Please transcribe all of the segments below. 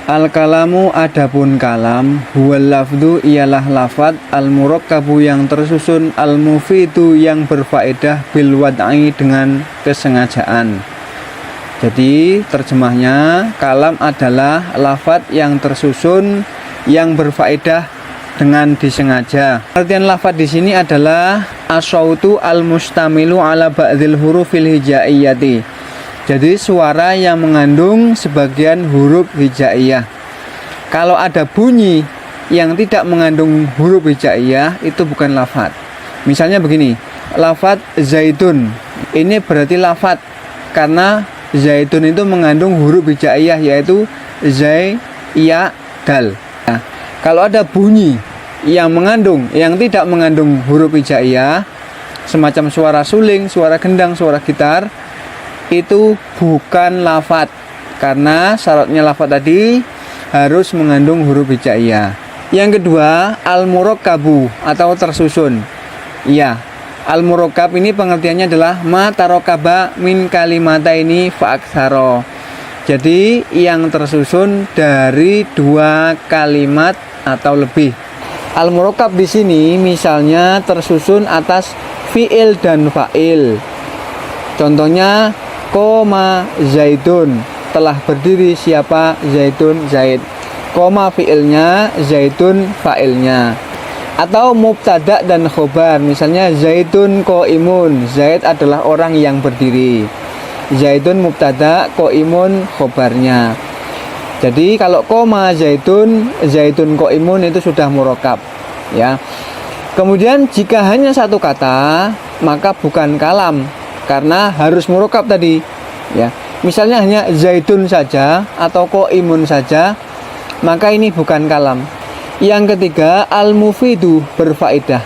Al-kalamu adapun kalam, huwal lafdu ialah lafad, al-murakkabu yang tersusun, al-mufidu yang berfaedah, bil wad'i dengan kesengajaan. Jadi terjemahnya, kalam adalah lafad yang tersusun yang berfaedah dengan disengaja. Artian lafad di sini adalah as-sautu al-mustamilu ala ba'dil hurufil hijaiyati. Jadi suara yang mengandung sebagian huruf hijaiyah. Kalau ada bunyi yang tidak mengandung huruf hijaiyah, itu bukan lafad. Misalnya begini, lafad zaitun. Ini berarti lafad karena zaitun itu mengandung huruf hijaiyah, yaitu zai, ya, dal. Nah, kalau ada bunyi yang tidak mengandung huruf hijaiyah, semacam suara suling, suara gendang, suara gitar, itu bukan lafad karena syaratnya lafad tadi harus mengandung huruf hijaiyah. Yang kedua, al-murakkabu atau tersusun. Ya, al-murakkab ini pengertiannya adalah ma tarakaba min kalimataini fa aktsara. Jadi yang tersusun dari dua kalimat atau lebih. Al-murakkab di sini misalnya tersusun atas fiil dan fa'il. Contohnya koma zaitun, telah berdiri siapa zaitun, zaid. Koma fiilnya, zaitun fa'ilnya. Atau mubtada dan khobar, misalnya zaitun qaimun, zaid adalah orang yang berdiri. Zaitun mubtada, qaimun khobarnya. Jadi kalau koma zaitun, zaitun qaimun itu sudah murakkab, ya. Kemudian jika hanya satu kata, maka bukan kalam karena harus murakkab tadi, ya. Misalnya hanya zaitun saja atau qaimun saja, maka ini bukan kalam. Yang ketiga, al-mufidu berfaedah.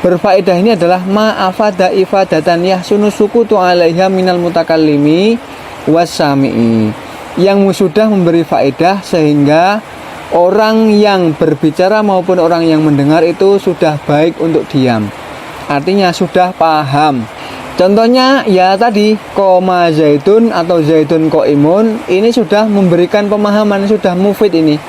Berfaedah ini adalah ma'afada ifadatan yahsunu sukutu 'alaiha minal mutakallimi was-sami'i. Yang sudah memberi faedah sehingga orang yang berbicara maupun orang yang mendengar itu sudah baik untuk diam. Artinya sudah paham. Contohnya ya tadi koma zaitun atau zaitun qaimun, ini sudah memberikan pemahaman, sudah mufid ini.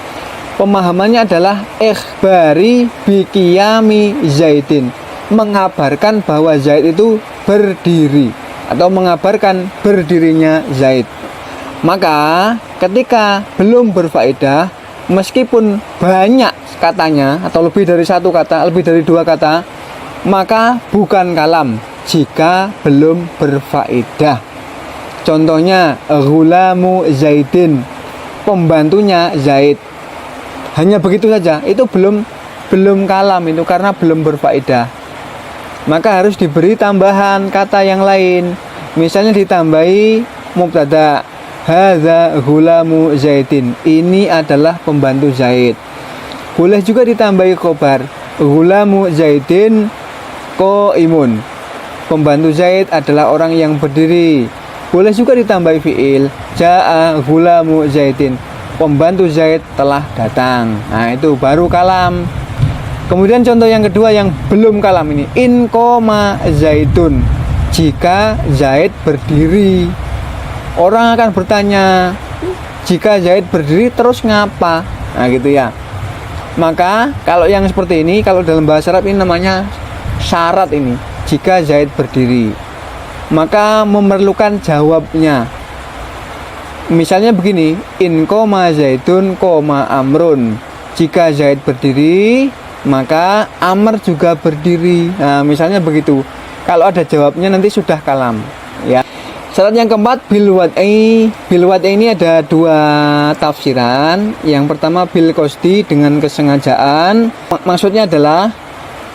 Pemahamannya adalah ikhbari biqiyami zaitin, mengabarkan bahwa Zaid itu berdiri atau mengabarkan berdirinya Zaid. Maka ketika belum berfaedah, meskipun banyak katanya atau lebih dari satu kata, lebih dari dua kata, maka bukan kalam jika belum berfaedah. Contohnya ghulamu Zaidin, pembantunya Zaid. Hanya begitu saja, itu belum kalam itu karena belum berfaedah. Maka harus diberi tambahan kata yang lain. Misalnya ditambahi mubtada, hadza ghulamu Zaidin, ini adalah pembantu Zaid. Boleh juga ditambahi khobar, ghulamu Zaidin qaimun, pembantu Zaid adalah orang yang berdiri. Boleh juga ditambahi fiil, jaa ghulamu Zaidin, pembantu Zaid telah datang. Nah, itu baru kalam. Kemudian contoh yang kedua yang belum kalam ini, in koma zaitun, jika Zaid berdiri. Orang akan bertanya, jika Zaid berdiri terus ngapa? Nah, gitu ya. Maka kalau yang seperti ini, kalau dalam bahasa Arab ini namanya syarat ini, jika Zaid berdiri, maka memerlukan jawabnya. Misalnya begini, in koma zaitun koma amrun, jika Zaid berdiri maka Amr juga berdiri. Nah, misalnya begitu. Kalau ada jawabnya nanti sudah kalam, ya. Syarat yang keempat, bil wad'i. Bil wad'i ini ada dua tafsiran. Yang pertama bil qasdi, dengan kesengajaan. Maksudnya adalah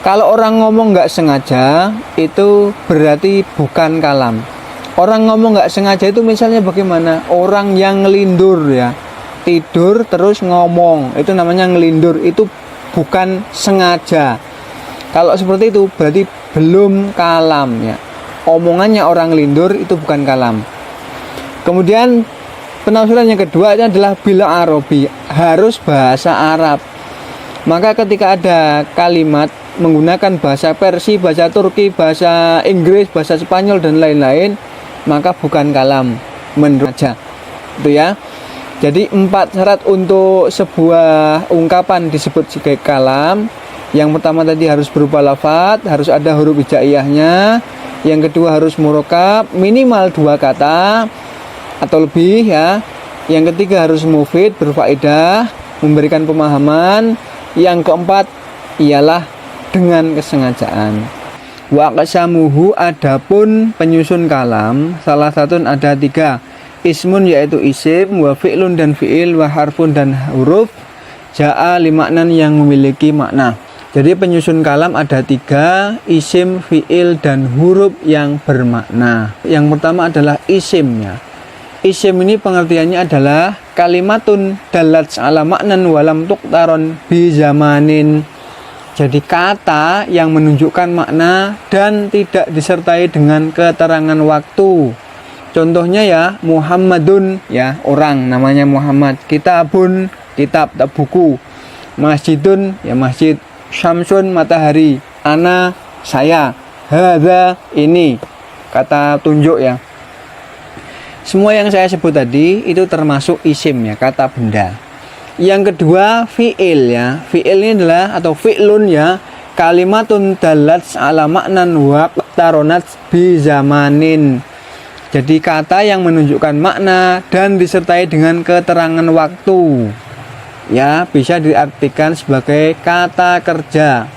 kalau orang ngomong nggak sengaja itu berarti bukan kalam. Orang ngomong nggak sengaja itu misalnya bagaimana? Orang yang ngelindur, ya, tidur terus ngomong, itu namanya ngelindur, itu bukan sengaja. Kalau seperti itu berarti belum kalam, ya. Omongannya orang ngelindur itu bukan kalam. Kemudian penafsiran yang kedua itu adalah bil arabi, harus bahasa Arab. Maka ketika ada kalimat menggunakan bahasa Persia, bahasa Turki, bahasa Inggris, bahasa Spanyol dan lain-lain, maka bukan kalam menurut saja. Itu ya. Jadi 4 syarat untuk sebuah ungkapan disebut sebagai kalam. Yang pertama tadi harus berupa lafadz, harus ada huruf hijaiyahnya. Yang kedua harus murokkab, minimal 2 kata atau lebih ya. Yang ketiga harus mufid, berfaedah, memberikan pemahaman. Yang keempat ialah dengan kesengajaan. Wa qasamuhu, adapun penyusun kalam, salah satu ada 3. Ismun yaitu isim, wa fi'lun dan fi'il, wa harfun dan huruf, ja'a limaknan yang memiliki makna. Jadi penyusun kalam ada 3, isim, fi'il, dan huruf yang bermakna. Yang pertama adalah isimnya. Isim ini pengertiannya adalah kalimatun dalat ala maknan walam tuqtaron bi zamanin. Jadi kata yang menunjukkan makna dan tidak disertai dengan keterangan waktu. Contohnya ya, Muhammadun ya, orang namanya Muhammad. Kitabun, kitab atau buku. Masjidun ya, masjid. Syamsun, matahari. Ana, saya. Hadza, ini, kata tunjuk ya. Semua yang saya sebut tadi itu termasuk isim ya, kata benda. Yang kedua fi'il ya. Fi'il ini adalah atau fi'lun ya, kalimatun dalat ala maknan wa qtaronat bi zamanin. Jadi kata yang menunjukkan makna dan disertai dengan keterangan waktu. Ya, bisa diartikan sebagai kata kerja.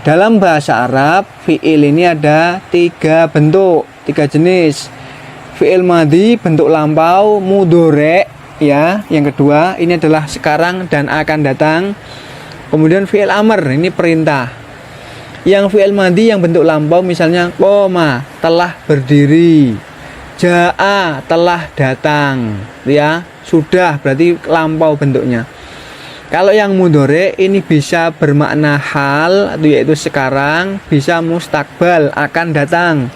Dalam bahasa Arab, fi'il ini ada 3 bentuk, 3 jenis. Fi'il madhi bentuk lampau, mudhari ya. Yang kedua ini adalah sekarang dan akan datang. Kemudian fi'il amr, ini perintah. Yang fi'il madhi yang bentuk lampau misalnya qoma, telah berdiri. Ja'a, telah datang ya, sudah berarti lampau bentuknya. Kalau yang mudhari ini bisa bermakna hal yaitu sekarang, bisa mustakbal akan datang.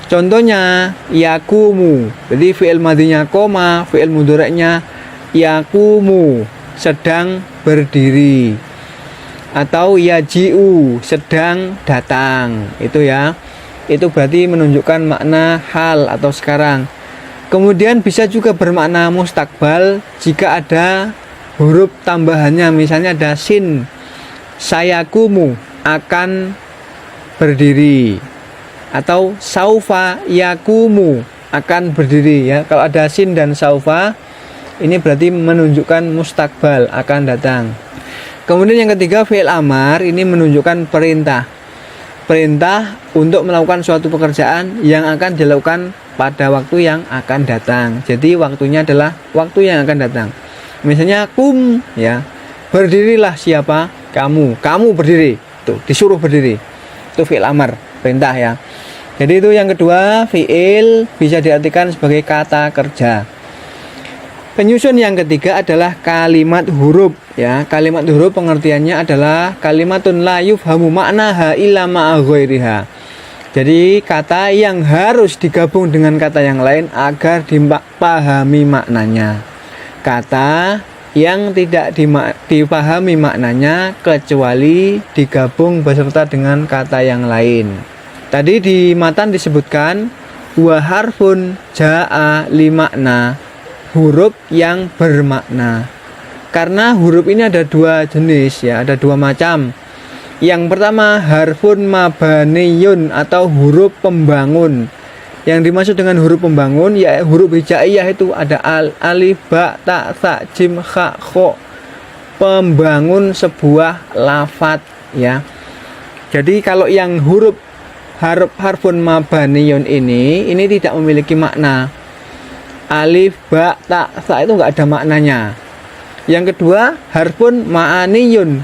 Contohnya yakumu, jadi fi'il madhinya koma, fi'il mudhari'nya yakumu, sedang berdiri. Atau yaji'u, sedang datang. Itu ya. Itu berarti menunjukkan makna hal atau sekarang. Kemudian bisa juga bermakna mustakbal jika ada huruf tambahannya, misalnya ada sin, sayakumu, akan berdiri, atau saufa yakumu, akan berdiri ya. Kalau ada sin dan saufa, ini berarti menunjukkan mustakbal, akan datang. Kemudian yang ketiga fi'il amar, ini menunjukkan perintah. Perintah untuk melakukan suatu pekerjaan yang akan dilakukan pada waktu yang akan datang. Jadi waktunya adalah waktu yang akan datang. Misalnya kum ya, berdirilah siapa? Kamu berdiri. Tuh, disuruh berdiri. Itu fi'il amar, perintah ya. Jadi itu yang kedua, fi'il bisa diartikan sebagai kata kerja. Penyusun yang ketiga adalah kalimat huruf ya. Kalimat huruf pengertiannya adalah kalimatun la yufhamu ma'naha illa ma'a ghairiha. Jadi kata yang harus digabung dengan kata yang lain agar dipahami maknanya. Kata yang tidak dipahami maknanya kecuali digabung beserta dengan kata yang lain. Tadi di matan disebutkan wa harfun ja'a li makna, huruf yang bermakna. Karena huruf ini ada 2 jenis ya, ada 2 macam. Yang pertama harfun mabaniyun atau huruf pembangun. Yang dimaksud dengan huruf pembangun ya huruf hijaiyah, itu ada alif, ba, ta, tha, jim, kha, kho. Pembangun sebuah lafadz ya. Jadi kalau yang harfun mabaniyun ini tidak memiliki makna. Alif, ba, ta, tha itu enggak ada maknanya. Yang kedua harfun ma'aniyun,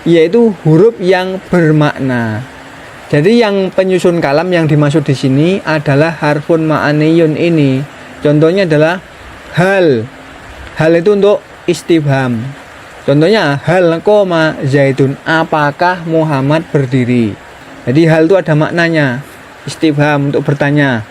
yaitu huruf yang bermakna. Jadi yang penyusun kalam yang dimaksud di sini adalah harfun ma'aniyun ini. Contohnya adalah hal. Hal itu untuk istifham. Contohnya hal koma zaidun, apakah Muhammad berdiri. Jadi hal itu ada maknanya, istifham untuk bertanya.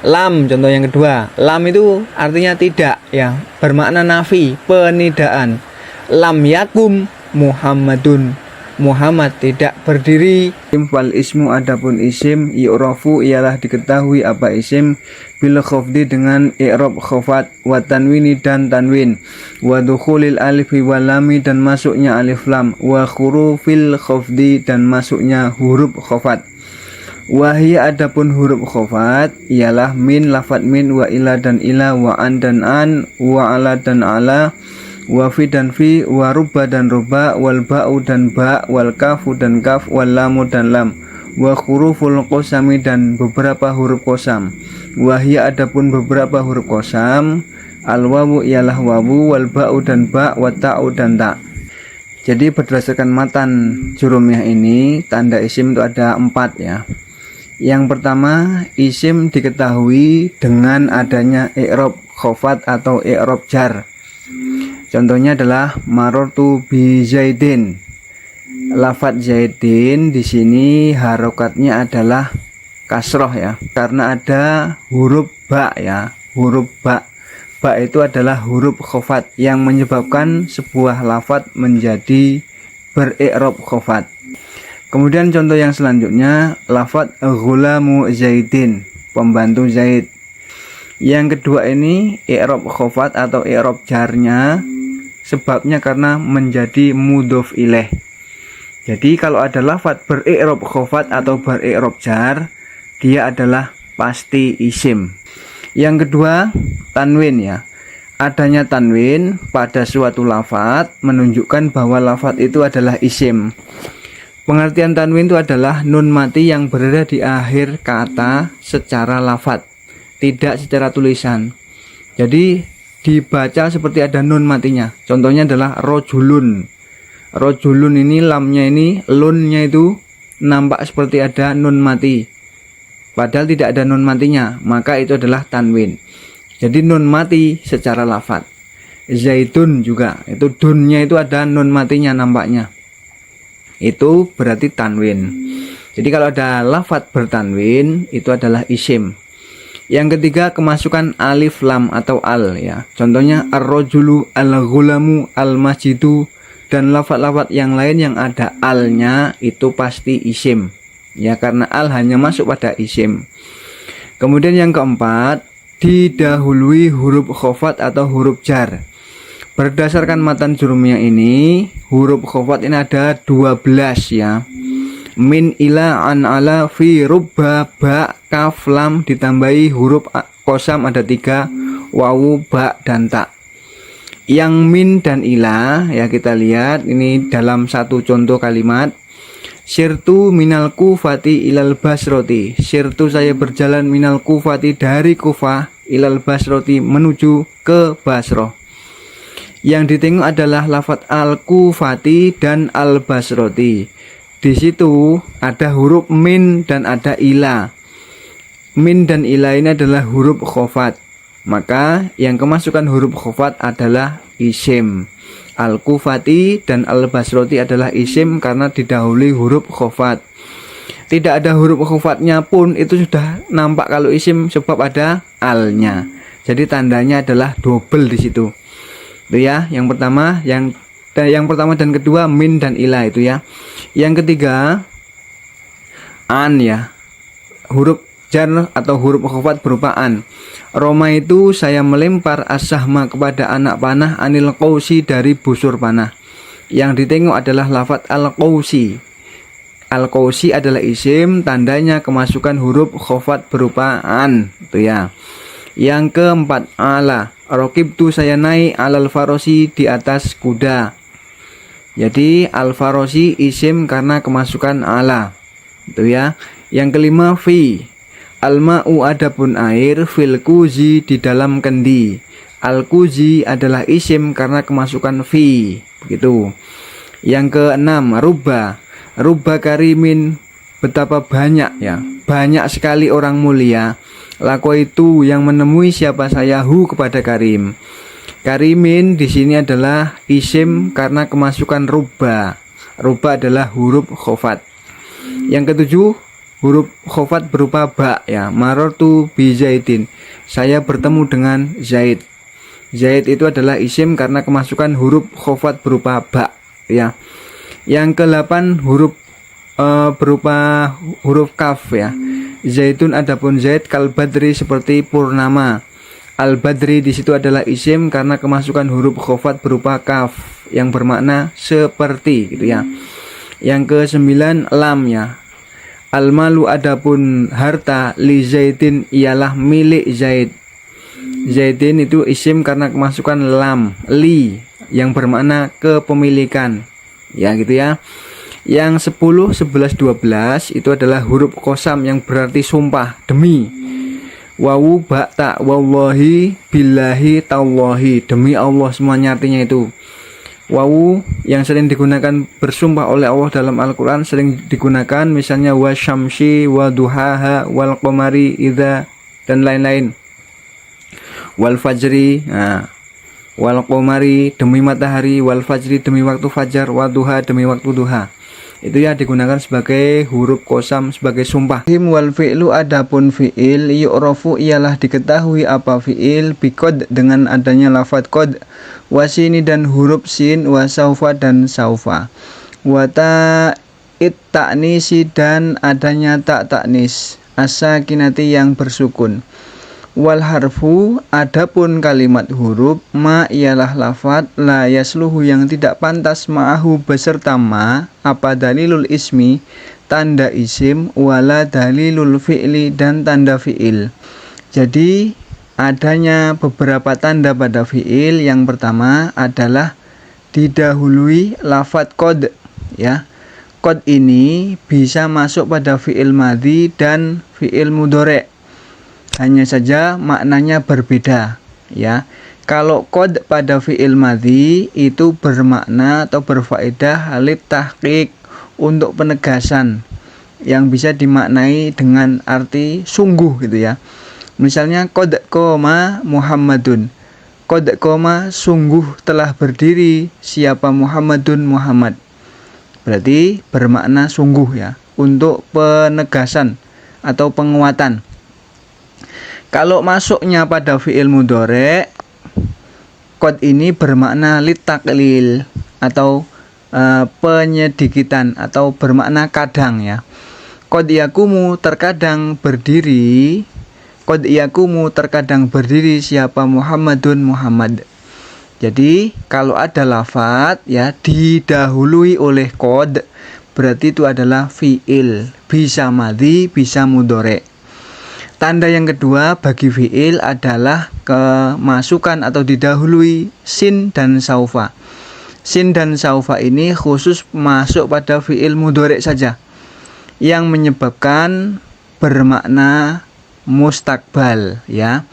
Lam, contoh yang kedua, lam itu artinya tidak ya, bermakna nafi, penidaan. Lam yakum Muhammadun, Muhammad tidak berdiri. Wal ismu adapun isim i'rafu ialah diketahui apa isim bil khafdi dengan i'rab khafat wa tanwini dan tanwin wa dukhulil alif wal lam dan masuknya alif lam wa hurufil khafdi dan masuknya huruf khafat. Wahia adapun huruf khafat ialah min, lafad min, wa ila dan ila, wa an dan an, wa ala dan ala, wa fi dan fi, wa rubba dan rubba, wal ba'u dan ba, wal kafu dan kaf, wal lamu dan lam, wa huruful qasami dan beberapa huruf qasam. Wahia adapun beberapa huruf qasam, al wawu ialah wawu, wal ba'u dan ba, wa ta'u dan ta. Jadi berdasarkan matan jurumiyah ini tanda isim itu ada 4 ya. Yang pertama, isim diketahui dengan adanya i'rab khafat atau i'rab jar. Contohnya adalah marartu bi Zaidin. Lafadz Zaidin di sini harokatnya adalah kasroh ya, karena ada huruf ba ya. Huruf ba. Ba itu adalah huruf khafat yang menyebabkan sebuah lafadz menjadi beri'rab khafat. Kemudian contoh yang selanjutnya, lafadz ghulamu Zaidin, pembantu Zaid. Yang kedua ini i'rab khafat atau i'rab jarnya sebabnya karena menjadi mudhof ilaih. Jadi kalau ada lafadz beri'rab khafat atau beri'rab jar, dia adalah pasti isim. Yang kedua, tanwin ya. Adanya tanwin pada suatu lafadz menunjukkan bahwa lafadz itu adalah isim. Pengertian tanwin itu adalah nun mati yang berada di akhir kata secara lafadz, tidak secara tulisan. Jadi dibaca seperti ada nun matinya. Contohnya adalah rojulun. Rojulun ini lamnya ini, lunnya itu nampak seperti ada nun mati, padahal tidak ada nun matinya, maka itu adalah tanwin. Jadi nun mati secara lafadz. Zaitun juga, itu dunnya itu ada nun matinya nampaknya, itu berarti tanwin. Jadi kalau ada lafadz bertanwin itu adalah isim. Yang ketiga, kemasukan alif lam atau al ya. Contohnya ar-rajulu, al-ghulamu, al-masjidu, dan lafadz-lafadz yang lain yang ada alnya itu pasti isim ya, karena al hanya masuk pada isim. Kemudian yang keempat, didahului huruf khafat atau huruf jar. Berdasarkan matan jurumiyah ini, huruf khafat ini ada 12 ya. Min, ila, an, ala, fi, rubba, ba, kaf, lam, ditambahi huruf qasam ada 3, wawu, ba, dan ta. Yang min dan ila ya, kita lihat ini dalam satu contoh kalimat. Sirtu minal kufati ilal basroti. Sirtu saya berjalan minal kufati dari Kufah ilal basroti menuju ke Basroh. Yang ditengok adalah lafadz al-kufati dan al-basroti. Di situ ada huruf min dan ada ila. Min dan ila ini adalah huruf khafat, maka yang kemasukan huruf khafat adalah isim. Al-kufati dan al-basroti adalah isim karena didahului huruf khafat. Tidak ada huruf khafatnya pun itu sudah nampak kalau isim sebab ada alnya. Jadi tandanya adalah double di situ. Itu ya, yang pertama, yang pertama dan kedua min dan ila itu ya. Yang ketiga an ya. Huruf jar atau huruf khafat berupa an. Roma itu saya melempar as-sahma kepada anak panah anil qausi dari busur panah. Yang ditengok adalah lafadz al-qausi. Al-qausi adalah isim, tandanya kemasukan huruf khafat berupa an itu ya. Yang keempat, ala. Raqibtu saya naik alal farosi di atas kuda. Jadi al-farosi isim karena kemasukan ala. Itu ya. Yang kelima, fi. Al-ma'u adapun air, fil kuzi di dalam kendi. Al-kuzi adalah isim karena kemasukan fi. Begitu. Yang keenam, rubba. Rubba karimin, betapa banyak ya. Banyak sekali orang mulia. Lako itu yang menemui siapa saya hu kepada Karim. Karimin di sini adalah isim karena kemasukan rubba. Rubba adalah huruf khafat. Yang ketujuh, huruf khafat berupa ba ya. Marartu bi Zaidin. Saya bertemu dengan Zaid. Zaid itu adalah isim karena kemasukan huruf khafat berupa ba ya. Yang ke-8 huruf berupa huruf kaf ya. Zaitun adapun Zaid kal badri seperti purnama. Al badri di situ adalah isim karena kemasukan huruf khofat berupa kaf yang bermakna seperti gitu ya. Yang ke-9 lam ya. Al malu adapun harta li Zaidin ialah milik Zaid. Zaidin itu isim karena kemasukan lam li yang bermakna kepemilikan. Ya gitu ya. Yang 10, 11, 12 itu adalah huruf qasam yang berarti sumpah, demi. Wawu ba ta wallahi billahi tallahi, demi Allah, semuanya artinya itu. Wawu yang sering digunakan bersumpah oleh Allah dalam Al-Quran sering digunakan misalnya wa syamsi wa duhaha wal qamari idza dan lain-lain. Wal fajri, wal qamari demi matahari, wal fajri demi waktu fajar, wa duha demi waktu duha. Itu ya digunakan sebagai huruf qasam sebagai sumpah. Wal fi'lu adapun fi'il yu'rafu ialah diketahui apa fi'il biqad dengan adanya lafadz qad, wasini dan huruf sin, wasaufa dan saufa, wata it ta'nisi dan adanya tak ta'nis, as-sakinati yang bersukun. Wal harfu adapun kalimat huruf ma ialah lafadz la yasluhu yang tidak pantas ma'ahu beserta ma apa dalilul ismi tanda isim wala dalilul fi'li dan tanda fi'il. Jadi adanya beberapa tanda pada fi'il. Yang pertama adalah didahului lafadz qad ya. Qad ini bisa masuk pada fi'il madhi dan fi'il mudhari'. Hanya saja maknanya berbeda ya. Kalau qad pada fi'il madhi itu bermakna atau berfaedah halit tahqiq, untuk penegasan yang bisa dimaknai dengan arti sungguh gitu ya. Misalnya qad qoma Muhammadun, qad qoma sungguh telah berdiri siapa Muhammadun Muhammad, berarti bermakna sungguh ya, untuk penegasan atau penguatan. Kalau masuknya pada fi'il mudhari', qad ini bermakna litaklil atau penyedikitan atau bermakna kadang ya. Qad yakumu terkadang berdiri, qad yakumu terkadang berdiri siapa Muhammadun Muhammad. Jadi kalau ada lafadz ya didahului oleh qad, berarti itu adalah fi'il, bisa madhi bisa mudhari'. Tanda yang kedua bagi fi'il adalah kemasukan atau didahului sin dan saufa. Sin dan saufa ini khusus masuk pada fi'il mudhari' saja, yang menyebabkan bermakna mustakbal ya.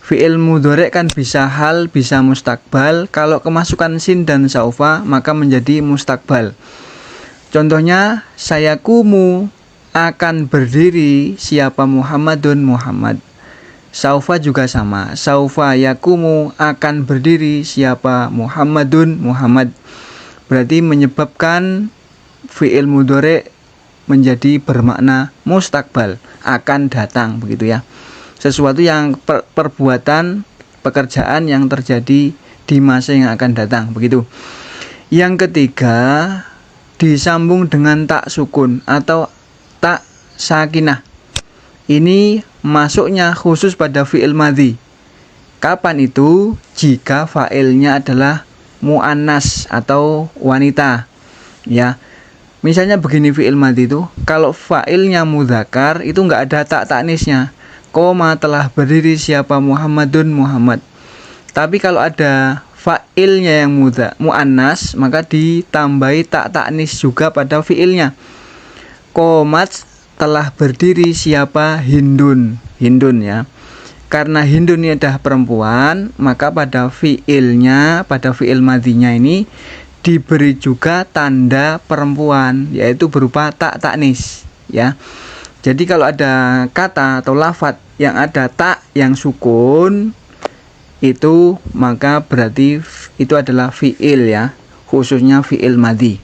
Fi'il mudhari' kan bisa hal, bisa mustakbal. Kalau kemasukan sin dan saufa maka menjadi mustakbal. Contohnya sayakumu akan berdiri siapa Muhammadun Muhammad. Saufa juga sama, saufa yakumu akan berdiri siapa Muhammadun Muhammad. Berarti menyebabkan fi'il mudhari' menjadi bermakna mustakbal, akan datang begitu ya. Sesuatu yang perbuatan pekerjaan yang terjadi di masa yang akan datang begitu. Yang ketiga disambung dengan tak sukun atau tak sakinah. Ini masuknya khusus pada fi'il madhi. Kapan itu? Jika fa'ilnya adalah mu'annas atau wanita ya. Misalnya begini fi'il madhi itu, kalau fa'ilnya mudzakkar itu enggak ada tak ta'nisnya. Koma telah berdiri siapa Muhammadun Muhammad. Tapi kalau ada fa'ilnya yang mu'annas maka ditambahi tak ta'nis juga pada fi'ilnya. Qomat telah berdiri siapa Hindun. Hindun ya. Karena Hindun ini adalah perempuan, maka pada fi'ilnya, pada fi'il madhinya ini diberi juga tanda perempuan, yaitu berupa tak ta'nis ya. Jadi kalau ada kata atau lafadz yang ada tak yang sukun itu, maka berarti itu adalah fi'il ya, khususnya fi'il madhi.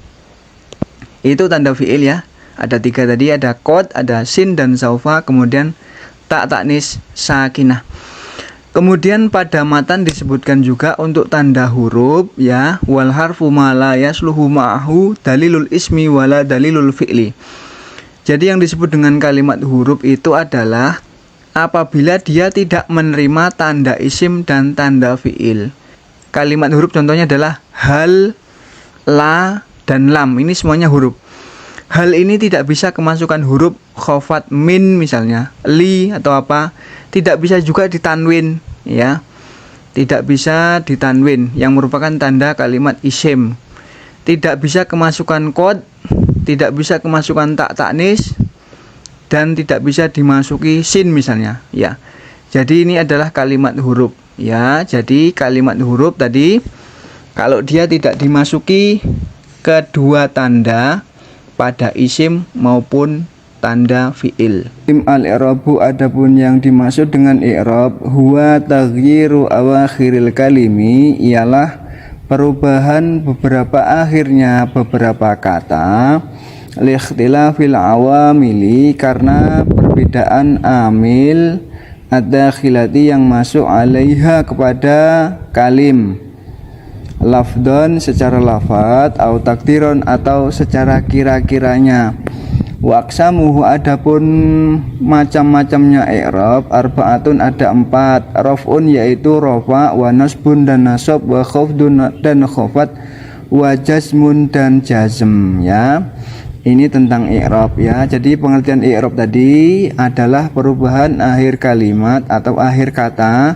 Itu tanda fi'il ya. Ada 3 tadi, ada qad, ada sin dan saufa, kemudian tak ta'nis sakinah. Kemudian pada matan disebutkan juga untuk tanda huruf ya, wal harfu ma la yasluhu ma'ahu dalilul ismi wala dalilul fi'li. Jadi yang disebut dengan kalimat huruf itu adalah apabila dia tidak menerima tanda isim dan tanda fi'il. Kalimat huruf contohnya adalah hal, la, dan lam. Ini semuanya huruf. Hal ini tidak bisa kemasukan huruf khofat min misalnya, li atau apa. Tidak bisa juga ditanwin ya. Tidak bisa ditanwin yang merupakan tanda kalimat isim. Tidak bisa kemasukan qad, tidak bisa kemasukan tak taknis, dan tidak bisa dimasuki sin misalnya ya. Jadi ini adalah kalimat huruf ya. Jadi kalimat huruf tadi kalau dia tidak dimasuki kedua tanda pada isim maupun tanda fi'il. Al-i'rabu adapun yang dimaksud dengan i'rab huwa taghyiru awakhiril kalimi ialah perubahan beberapa akhirnya beberapa kata liikhtilafil awamili karena perbedaan amil ad-dakhilati yang masuk alaiha kepada kalim, lafdon secara lafad atau takdiron atau secara kira-kiranya. Waqsamuhu adapun macam-macamnya i'rab arbaatun ada 4. Raf'un yaitu rafa, wa nasbun dan nasab, wa khafdun dan khafat, wa jazmun dan jazm ya. Ini tentang i'rab ya. Jadi pengertian i'rab tadi adalah perubahan akhir kalimat atau akhir kata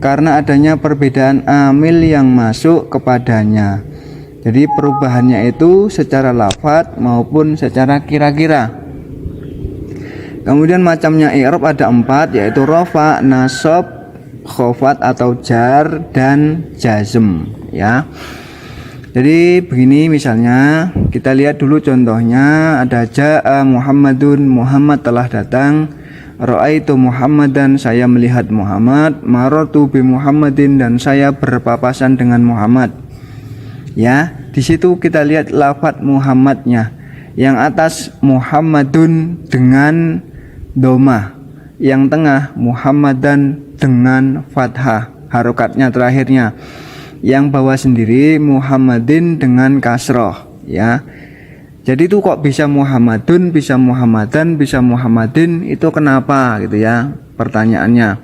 karena adanya perbedaan amil yang masuk kepadanya. Jadi perubahannya itu secara lafadz maupun secara kira-kira. Kemudian macamnya i'rab ada 4 yaitu rafa, nasab, khafat atau jar dan jazm ya. Jadi begini misalnya kita lihat dulu contohnya ada ja'a Muhammadun, Muhammad telah datang. Ra'aitu Muhammadan, saya melihat Muhammad. Marartu bi Muhammadin, dan saya berpapasan dengan Muhammad. Ya, di situ kita lihat lafadz Muhammadnya. Yang atas Muhammadun dengan domah, yang tengah Muhammadan dengan fathah, harokatnya terakhirnya. Yang bawah sendiri Muhammadin dengan kasroh ya. Jadi itu kok bisa Muhammadun, bisa Muhammadan, bisa Muhammadin, itu kenapa gitu ya pertanyaannya.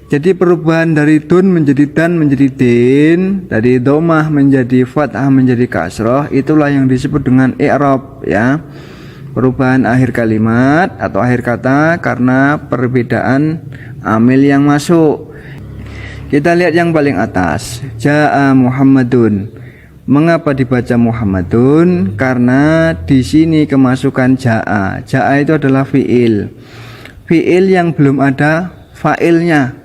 Jadi perubahan dari dun menjadi dan menjadi din, dari domah menjadi fathah menjadi kasroh, itulah yang disebut dengan i'rab ya. Perubahan akhir kalimat atau akhir kata karena perbedaan amil yang masuk. Kita lihat yang paling atas, ja'a Muhammadun. Mengapa dibaca Muhammadun? Karena di sini kemasukan ja'a. Ja'a itu adalah fi'il. Fi'il yang belum ada fa'ilnya.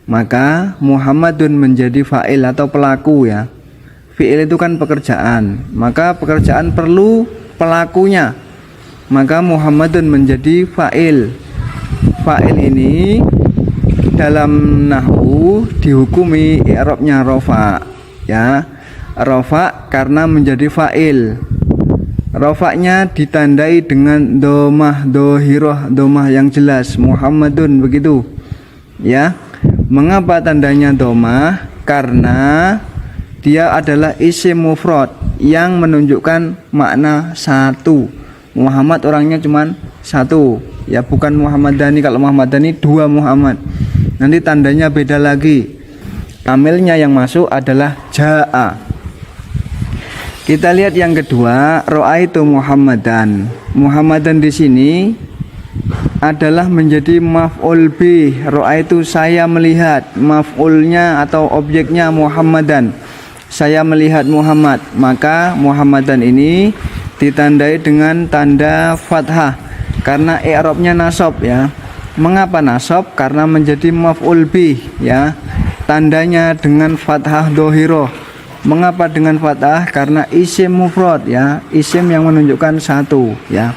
Maka Muhammadun menjadi fa'il atau pelaku ya. Fi'il itu kan pekerjaan. Maka pekerjaan perlu pelakunya. Maka Muhammadun menjadi fa'il. Fa'il ini dalam nahwu dihukumi i'rabnya rafa ya. Rafa karena menjadi fa'il. Rafa'nya ditandai dengan domah dohiroh, domah yang jelas, Muhammadun begitu ya. Mengapa tandanya domah? Karena dia adalah isim mufrad yang menunjukkan makna satu. Muhammad orangnya cuma satu ya, bukan Muhammadani. Kalau Muhammadani 2 Muhammad, nanti tandanya beda lagi. Amilnya yang masuk adalah ja'a. Kita lihat yang kedua, ra'aitu Muhammadan. Muhammadan di sini adalah menjadi maf'ul bih. Ra'aitu saya melihat, maf'ulnya atau objeknya Muhammadan. Saya melihat Muhammad, maka Muhammadan ini ditandai dengan tanda fathah karena i'rabnya nasab ya. Mengapa nasab? Karena menjadi maf'ul bih ya. Tandanya dengan fathah dohiroh. Mengapa dengan fathah? Karena isim mufrad ya, isim yang menunjukkan satu ya.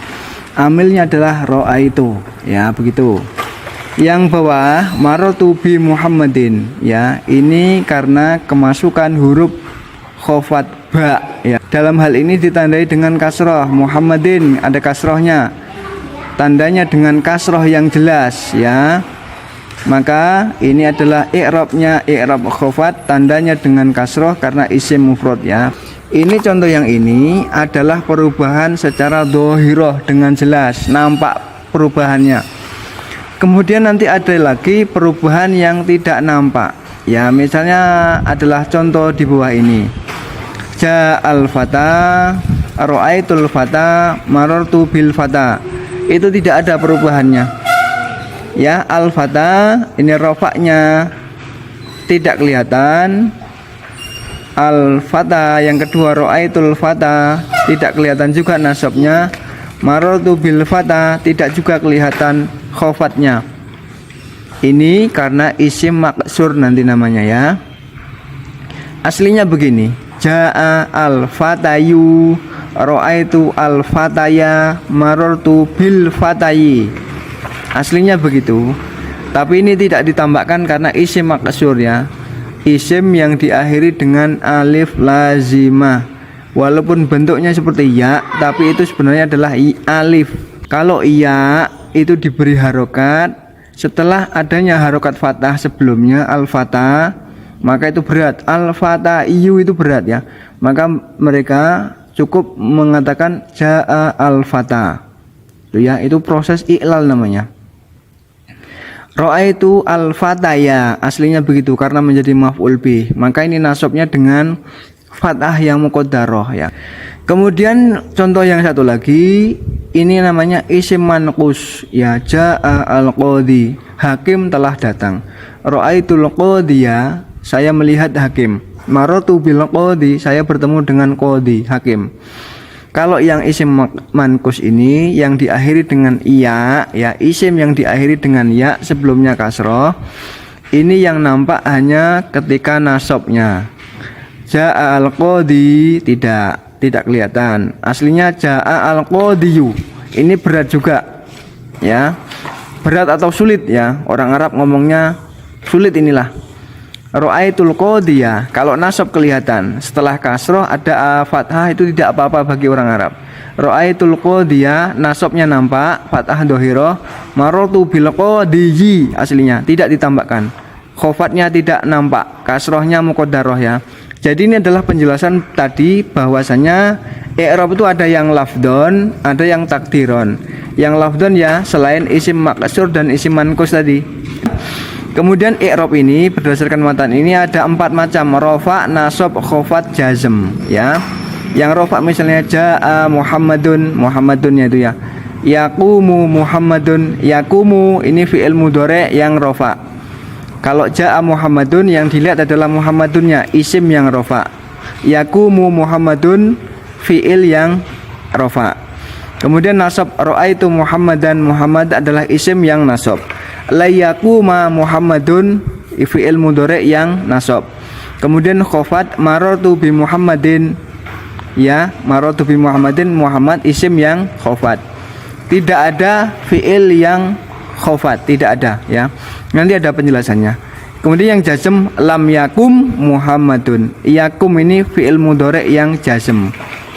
Amilnya adalah ra'aitu ya, begitu. Yang bawah marartu bi Muhammadin ya, ini karena kemasukan huruf khofat ba ya. Dalam hal ini ditandai dengan kasroh. Muhammadin ada kasrohnya, tandanya dengan kasroh yang jelas ya. Maka ini adalah i'rabnya, i'rab khafat, tandanya dengan kasroh karena isim mufrad ya. Ini contoh yang ini adalah perubahan secara dohiroh dengan jelas, nampak perubahannya. Kemudian nanti ada lagi perubahan yang tidak nampak. Ya, misalnya adalah contoh di bawah ini. Ja'al fata, ra'aitul fata, marartu bil fata. Itu tidak ada perubahannya. Ya, al fata ini rofaknya tidak kelihatan. Al fata yang kedua ra'aitul fata tidak kelihatan juga nasabnya. Marartu bil fata tidak juga kelihatan khofatnya. Ini karena isim maksur nanti namanya ya. Aslinya begini. Ja'a al fatayu, ra'aitu al fataya, marartu bil fatayi. Aslinya begitu. Tapi ini tidak ditambahkan karena isim maksur ya. Isim yang diakhiri dengan alif lazimah. Walaupun bentuknya seperti ya, tapi itu sebenarnya adalah alif. Kalau ya itu diberi harokat setelah adanya harokat fathah sebelumnya al-fatah, maka itu berat. Al-fatah iyu itu berat ya. Maka mereka cukup mengatakan ja'a al-fatah. Itu ya, itu proses i'lal namanya. Ra'aitu al-fataya, aslinya begitu karena menjadi maf'ul bih. Maka ini nasabnya dengan fathah yang muqaddarah ya. Kemudian contoh yang satu lagi, ini namanya isim manqus ya. Ja'a al-qadhi, hakim telah datang. Ra'aitul qadhiya, saya melihat hakim. Marartu bil qadhi, saya bertemu dengan qadhi, hakim. Kalau yang isim manqus ini yang diakhiri dengan iya ya, isim yang diakhiri dengan ya sebelumnya kasroh, ini yang nampak hanya ketika nasabnya. Ja'a al-qadhi tidak kelihatan. Aslinya ja'a al-qadhiyu. Ini berat juga ya. Berat atau sulit ya. Orang Arab ngomongnya sulit inilah. Ra'aitul qadhiya, kalau nasab kelihatan, setelah kasroh ada fathah itu tidak apa-apa bagi orang Arab. Ra'aitul qadhiya, nasabnya nampak, fathah dohiroh. Marartu bil qadhiyi, aslinya tidak ditambahkan. Khofatnya tidak nampak, kasrohnya muqaddarah ya. Jadi ini adalah penjelasan tadi bahwasanya i'rab itu ada yang lafdon, ada yang takdiron. Yang lafdon ya selain isim maksur dan isim manqus tadi. Kemudian i'rab ini berdasarkan matan ini ada 4 macam: rafa, nasab, khofat, jazm ya. Yang rafa misalnya ja'a Muhammadun, Muhammadun itu ya. Yaqumu Muhammadun, yaqumu ini fi'il mudhari yang rafa. Kalau ja'a Muhammadun yang dilihat adalah Muhammadunnya, isim yang rafa. Yaqumu Muhammadun, fi'il yang rafa. Kemudian nasab ra'aitu Muhammadan, Muhammad adalah isim yang nasab. La yaquma Muhammadun, fi'il mudhari yang nasab. Kemudian khofat marartu bi Muhammadin ya, marartu bi Muhammadin, Muhammad isim yang khofat. Tidak ada fi'il yang khofat, tidak ada ya. Nanti ada penjelasannya. Kemudian yang jazm lam yakum Muhammadun. Yakum ini fi'il mudhari yang jazm.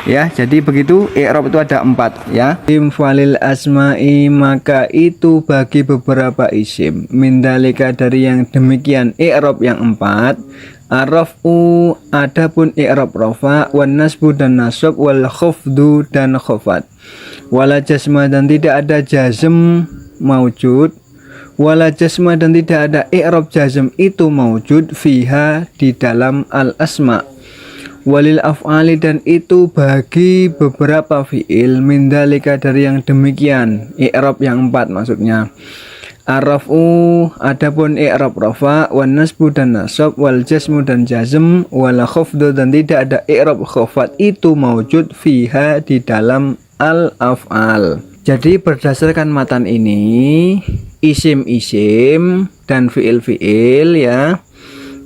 Ya, jadi begitu i'rab itu ada 4 ya. Falil asma'i, maka itu bagi beberapa isim. Mindalika dari yang demikian i'rab yang 4. Arrafu, adapun i'rab rafa, wan nasbu dan nasab, wal khafdu dan khafat. Wala jasma dan tidak ada jazm maujud. Wala jasma dan tidak ada i'rab jazm itu maujud fiha di dalam al asma. Walil af'ali dan itu bagi beberapa fi'il mindalika dari yang demikian. I'rab yang 4 maksudnya. Arrafu, adapun i'rab rafa, wan nasbu dan nasab, wal jasmu dan jazm, wal khafdu dan tidak ada i'rab khafat itu maujud fiha di dalam al af'al. Jadi berdasarkan matan ini, isim-isim dan fi'il-fi'il ya,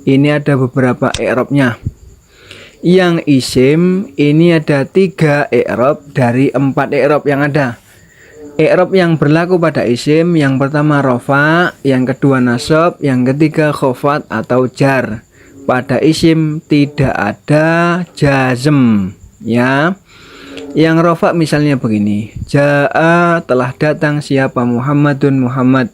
ini ada beberapa i'rabnya. Yang isim ini ada 3 i'rab dari 4 i'rab yang ada. I'rab yang berlaku pada isim, yang pertama rafa, yang kedua nasab, yang ketiga khofat atau jar. Pada isim tidak ada jazm ya. Yang rafa misalnya begini, ja'a telah datang siapa Muhammadun, Muhammad.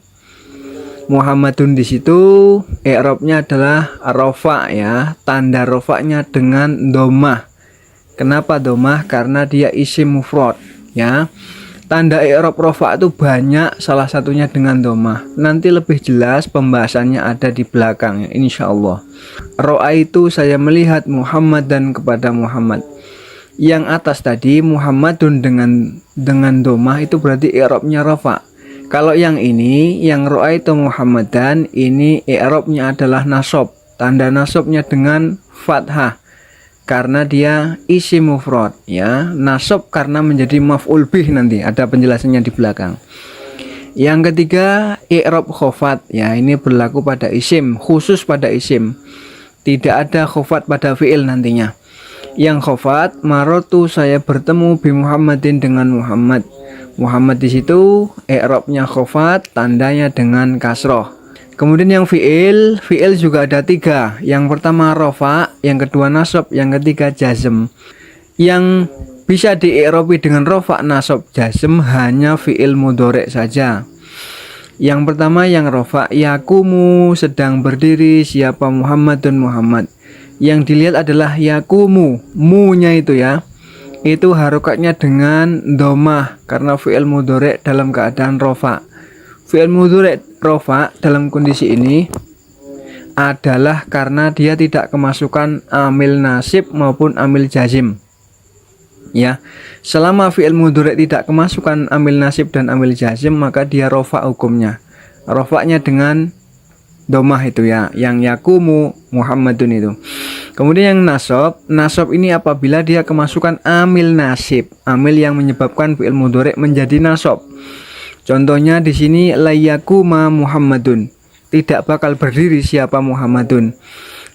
Muhammadun di situ i'rabnya adalah rofa ya, tanda rofanya dengan domah. Kenapa domah? Karena dia isim mufrad ya. Tanda i'rab rofa itu banyak, salah satunya dengan domah. Nanti lebih jelas pembahasannya ada di belakang ya, insya Allah. Ro'a itu saya melihat Muhammad dan kepada Muhammad. Yang atas tadi Muhammadun dengan domah itu berarti i'rabnya rofa. Kalau yang ini, yang ro'a itu Muhammadan, ini i'rabnya adalah nasab. Tanda nasabnya dengan fathah karena dia isim mufrad ya. Nasab karena menjadi maf'ul bih, nanti ada penjelasannya di belakang. Yang ketiga i'rab khofat ya, ini berlaku pada isim, khusus pada isim. Tidak ada khofat pada fi'il nantinya. Yang khofat, marotu saya bertemu bi Muhammadin dengan Muhammad. Muhammad di situ i'rabnya khofat, tandanya dengan kasroh. Kemudian yang fi'il juga ada 3. Yang pertama rofa, yang kedua nasab, yang ketiga jazm. Yang bisa di-i'rabi dengan rofa, nasab, jazm hanya fi'il mudhari' saja. Yang pertama yang rofa, yakumu sedang berdiri siapa Muhammadun Muhammad. Yang dilihat adalah yakumu, mu-nya itu ya. Itu harokatnya dengan domah karena fi'il mudhari' dalam keadaan rofa. Fi'il mudhari' rofa dalam kondisi ini adalah karena dia tidak kemasukan amil nasib maupun amil jazim ya. Selama fi'il mudhari' tidak kemasukan amil nasib dan amil jazim, maka dia rofa hukumnya. Rofanya dengan domah itu ya, yang yakumu Muhammadun itu. Kemudian yang nasab ini apabila dia kemasukan amil nasib, amil yang menyebabkan fi'il mudhari' menjadi nasab. Contohnya di sini layakuma Muhammadun, tidak bakal berdiri siapa Muhammadun.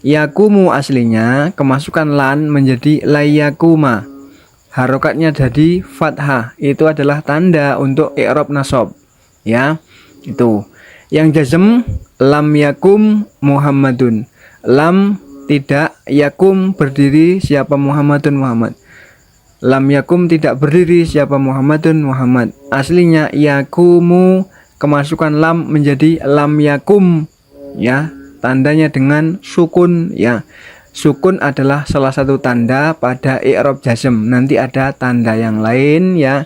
Yakumu aslinya kemasukan lan menjadi layakuma, harokatnya jadi fathah. Itu adalah tanda untuk i'rab nasab ya. Itu yang jazm, lam yakum Muhammadun, lam tidak, yakum berdiri siapa Muhammadun Muhammad. Lam yakum tidak berdiri siapa Muhammadun Muhammad. Aslinya yakumu, kemasukan lam menjadi lam yakum ya, tandanya dengan sukun ya. Sukun adalah salah satu tanda pada i'rab jazm. Nanti ada tanda yang lain ya,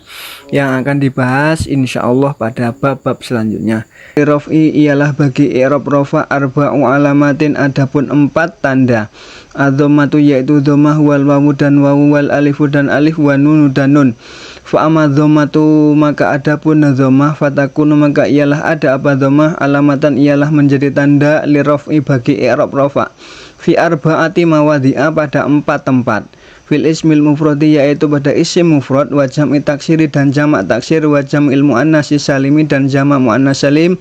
yang akan dibahas insyaallah pada bab-bab selanjutnya. Raf'i ialah bagi i'rab rafa arba'u alamatin, adapun 4 tanda. Adzammatu yaitu dhammah, wal wawu dan wawu, wal alifu dan alif, wa nunu dan nun. Fa amma dhammatu maka adapun dhammah, fatakunu maka ialah ada apa dhammah, alamatan ialah menjadi tanda li raf'i bagi i'rab rafa. Fi arba'ati mawadhi'a pada 4 tempat. Fil ismil mufradi yaitu pada isim mufrad, wa jam'i taksiri dan jamak taksir, wa jam'il muannasi salimi dan jamak muannas salim,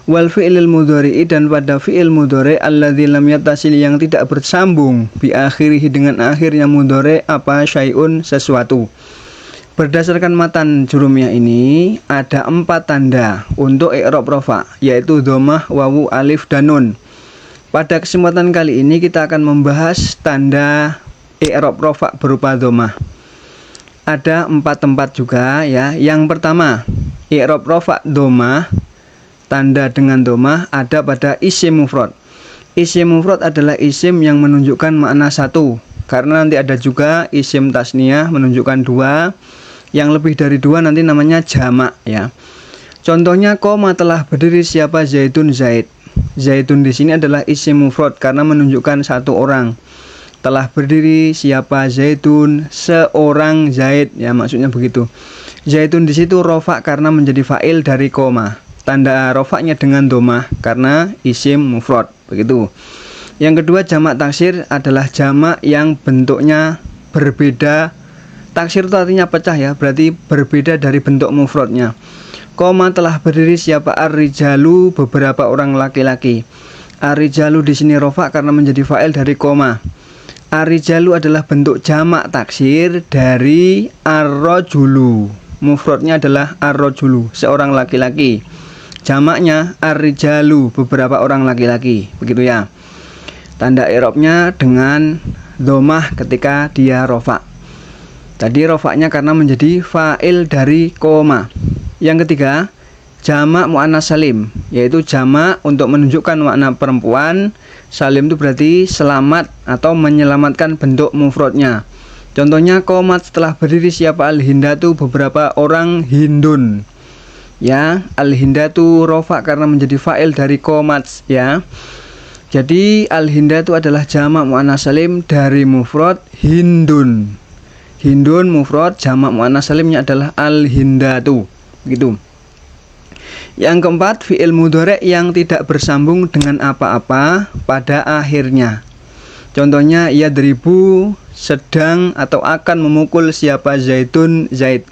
wal fi'lil mudhari'i dan pada fi'il mudhari' alladzi lam yattasil yang tidak bersambung bi akhirih dengan akhirnya mudhari' apa syai'un sesuatu. Berdasarkan matan jurumiyah ini ada 4 tanda untuk i'rab rafa, yaitu dhammah, wawu, alif dan nun. Pada kesempatan kali ini kita akan membahas tanda i'rab rafa berupa dhammah. Ada 4 tempat juga ya. Yang pertama, i'rab rafa dhammah, tanda dengan dhammah ada pada isim mufrad. Isim mufrad adalah isim yang menunjukkan makna 1, karena nanti ada juga isim tasniyah menunjukkan 2, yang lebih dari 2 nanti namanya jamak ya. Contohnya qoma telah berdiri siapa Zaidun Zaid. Zaidun di sini adalah isim mufrad karena menunjukkan 1 orang. Telah berdiri siapa Zaidun, seorang Zaid ya, maksudnya begitu. Zaidun di situ rofa karena menjadi fa'il dari koma. Tanda rofaknya dengan domah karena isim mufrad begitu. Yang kedua jamak taksir adalah jamak yang bentuknya berbeda. Taksir itu artinya pecah ya, berarti berbeda dari bentuk mufradnya. Koma telah berdiri siapa ar-rijalu, beberapa orang laki-laki. Ar-rijalu di sini rofa karena menjadi fa'il dari koma. Ar-rijalu adalah bentuk jamak taksir dari ar-rajulu. Mufradnya adalah ar-rajulu, seorang laki-laki. Jamaknya ar-rijalu, beberapa orang laki-laki. Begitu ya. Tanda i'rabnya dengan dhammah ketika dia rofa. Tadi rofaknya karena menjadi fa'il dari koma. Yang ketiga, jamak muannas salim, yaitu jamak untuk menunjukkan makna perempuan. Salim itu berarti selamat atau menyelamatkan bentuk mufradnya. Contohnya qomat setelah berdiri siapa al-hindatu beberapa orang hindun. Ya, al-hindatu rofa karena menjadi fa'il dari qomat ya. Jadi al-hindatu adalah jamak muannas salim dari mufrad hindun. Hindun mufrad, jamak muannas salimnya adalah al-hindatu. Begitu. Yang keempat, fi'il mudhari' yang tidak bersambung dengan apa-apa pada akhirnya. Contohnya yadribu sedang atau akan memukul siapa Zaidun Zaid.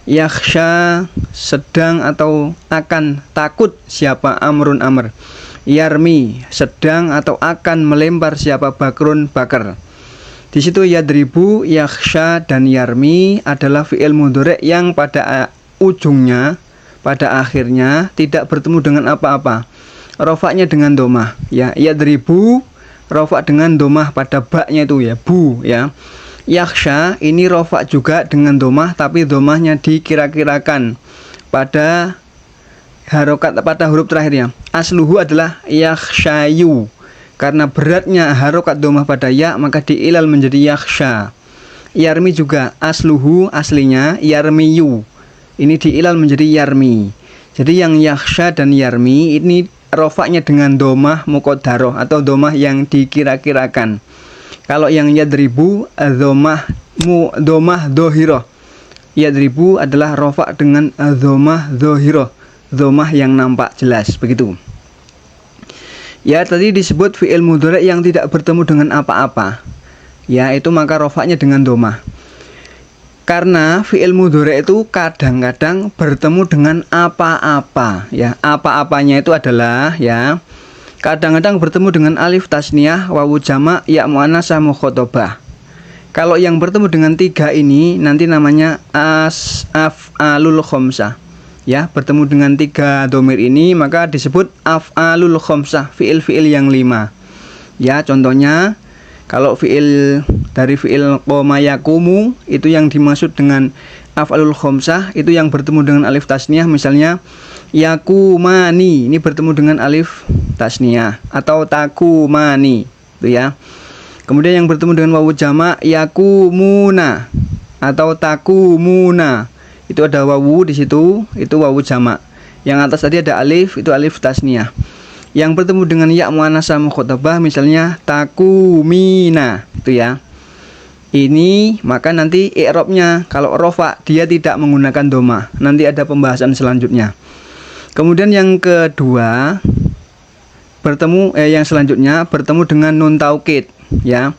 Yakhsha sedang atau akan takut siapa Amrun Amr. Yarmi sedang atau akan melempar siapa Bakrun Bakar. Di situ yadribu, yakhsha dan yarmi adalah fi'il mudhari' yang pada ujungnya, pada akhirnya tidak bertemu dengan apa-apa. Rofaknya dengan domah ya. Yadribu rofak dengan domah pada baknya itu ya, bu ya. Yakhsha ini rofak juga dengan domah, tapi domahnya dikira-kirakan pada harokat, pada huruf terakhirnya. Asluhu adalah yakhshayu. Karena beratnya harokat domah pada ya, maka diilal menjadi yakhsha. Yarmi juga asluhu, aslinya yarmiyu. Ini diilal menjadi yarmi. Jadi yang yakhsha dan yarmi ini rofaknya dengan domah muqaddarah atau domah yang dikira-kirakan. Kalau yang yadribu domah dohiroh. Yadribu adalah rofak dengan domah dohiroh, domah yang nampak jelas. Begitu. Ya, tadi disebut fi'il mudhari' yang tidak bertemu dengan apa-apa. Ya, itu maka rofaknya dengan domah. Karena fi'il mudhari' itu kadang-kadang bertemu dengan apa-apa ya. Apa-apanya itu adalah ya, kadang-kadang bertemu dengan alif tasniyah, wawu jamak, ya muannasah mukhatabah. Kalau yang bertemu dengan tiga ini nanti namanya af'alul khamsah. Ya, bertemu dengan tiga domir ini maka disebut af'alul khamsah, fi'il-fi'il yang 5. Ya, contohnya kalau fi'il dari fi'il qoma yakumu itu yang dimaksud dengan af'alul khamsah itu yang bertemu dengan alif tasniyah, misalnya yakumani ini bertemu dengan alif tasniyah atau takumani itu ya. Kemudian yang bertemu dengan wawu jamak yakumuna atau takumuna. Itu ada wawu di situ, itu wawu jamak. Yang atas tadi ada alif, itu alif tasniyah. Yang bertemu dengan ya muannasah mukhatabah misalnya takumina itu ya. Ini maka nanti i'rabnya kalau rofa dia tidak menggunakan domah. Nanti ada pembahasan selanjutnya. Kemudian yang kedua yang selanjutnya bertemu dengan nun taukid ya.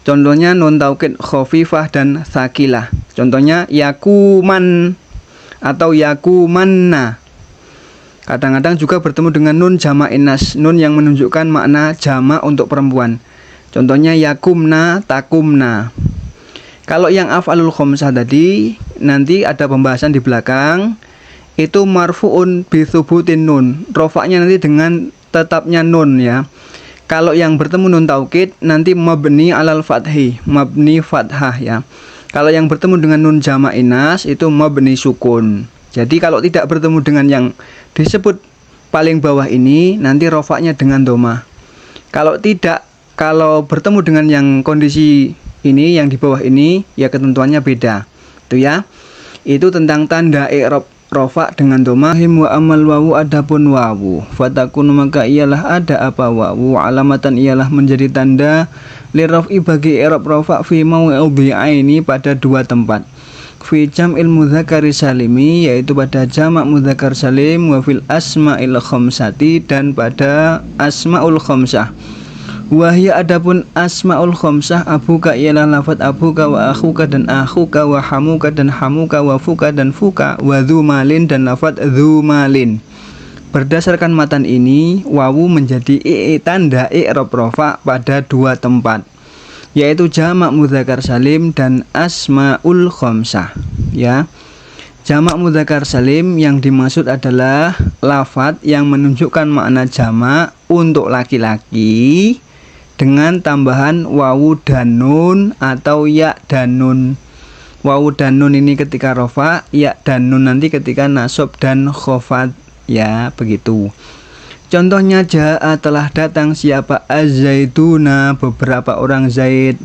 Contohnya nun taukid khafifah dan tsaqilah. Contohnya yakuman atau yakumanna. Kadang-kadang juga bertemu dengan nun jamak inas, nun yang menunjukkan makna jamak untuk perempuan. Contohnya yakumna, takumna. Kalau yang af'alul khamsah tadi nanti ada pembahasan di belakang. Itu marfu'un bi thubutin nun. Rofaknya nanti dengan tetapnya nun ya. Kalau yang bertemu nun taukid nanti mabni alal fathi, mabni fathah ya. Kalau yang bertemu dengan nun jamak inas itu mabni sukun. Jadi kalau tidak bertemu dengan yang disebut paling bawah ini nanti rofaknya dengan domah. Kalau tidak, kalau bertemu dengan yang kondisi ini yang di bawah ini ya ketentuannya beda. Itu ya. Itu tentang tanda i'rab rofa dengan domah. Wa amal wawu adapun wawu fatakun maka ialah ada apa wawu alamatan ialah menjadi tanda liraf'i bagi i'rab rofa fi mawdi'aini pada dua tempat. Fi jam'il mudzakkari salimi yaitu pada jamak mudzakkar salim, wa fil asma'il khamsati dan pada asmaul khamsah. Wahya adapun asmaul khamsah abuka ialah lafaz abuka wa akhuka dan akhuka wa hamuka dan hamuka wa fuka dan fuka wa dzumalin dan lafaz dzumalin. Berdasarkan matan ini wawu menjadi tanda i'rab rafa pada dua tempat, yaitu jamak mudzakkar salim dan asmaul khamsah ya. Jamak mudzakkar salim yang dimaksud adalah lafaz yang menunjukkan makna jamak untuk laki-laki dengan tambahan wawu dan nun atau ya dan nun. Wawu dan nun ini ketika rofa, ya dan nun nanti ketika nasab dan khofad ya, begitu. Contohnya jaa telah datang siapa az-zaituna beberapa orang Zaid,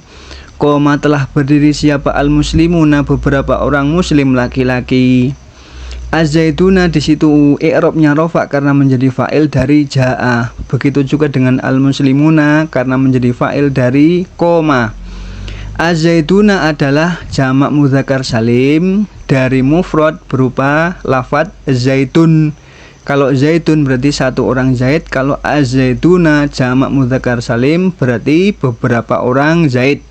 koma telah berdiri siapa al-muslimuna beberapa orang muslim laki-laki. Az-zaituna di situ i'rabnya rafa karena menjadi fa'il dari jaa. Begitu juga dengan al-muslimuna karena menjadi fa'il dari koma. Az-zaituna adalah jamak mudzakkar salim dari mufrad berupa lafadz zaitun. Kalau zaitun berarti satu orang Zaid, kalau az-zaituna jamak mudzakkar salim berarti beberapa orang Zaid.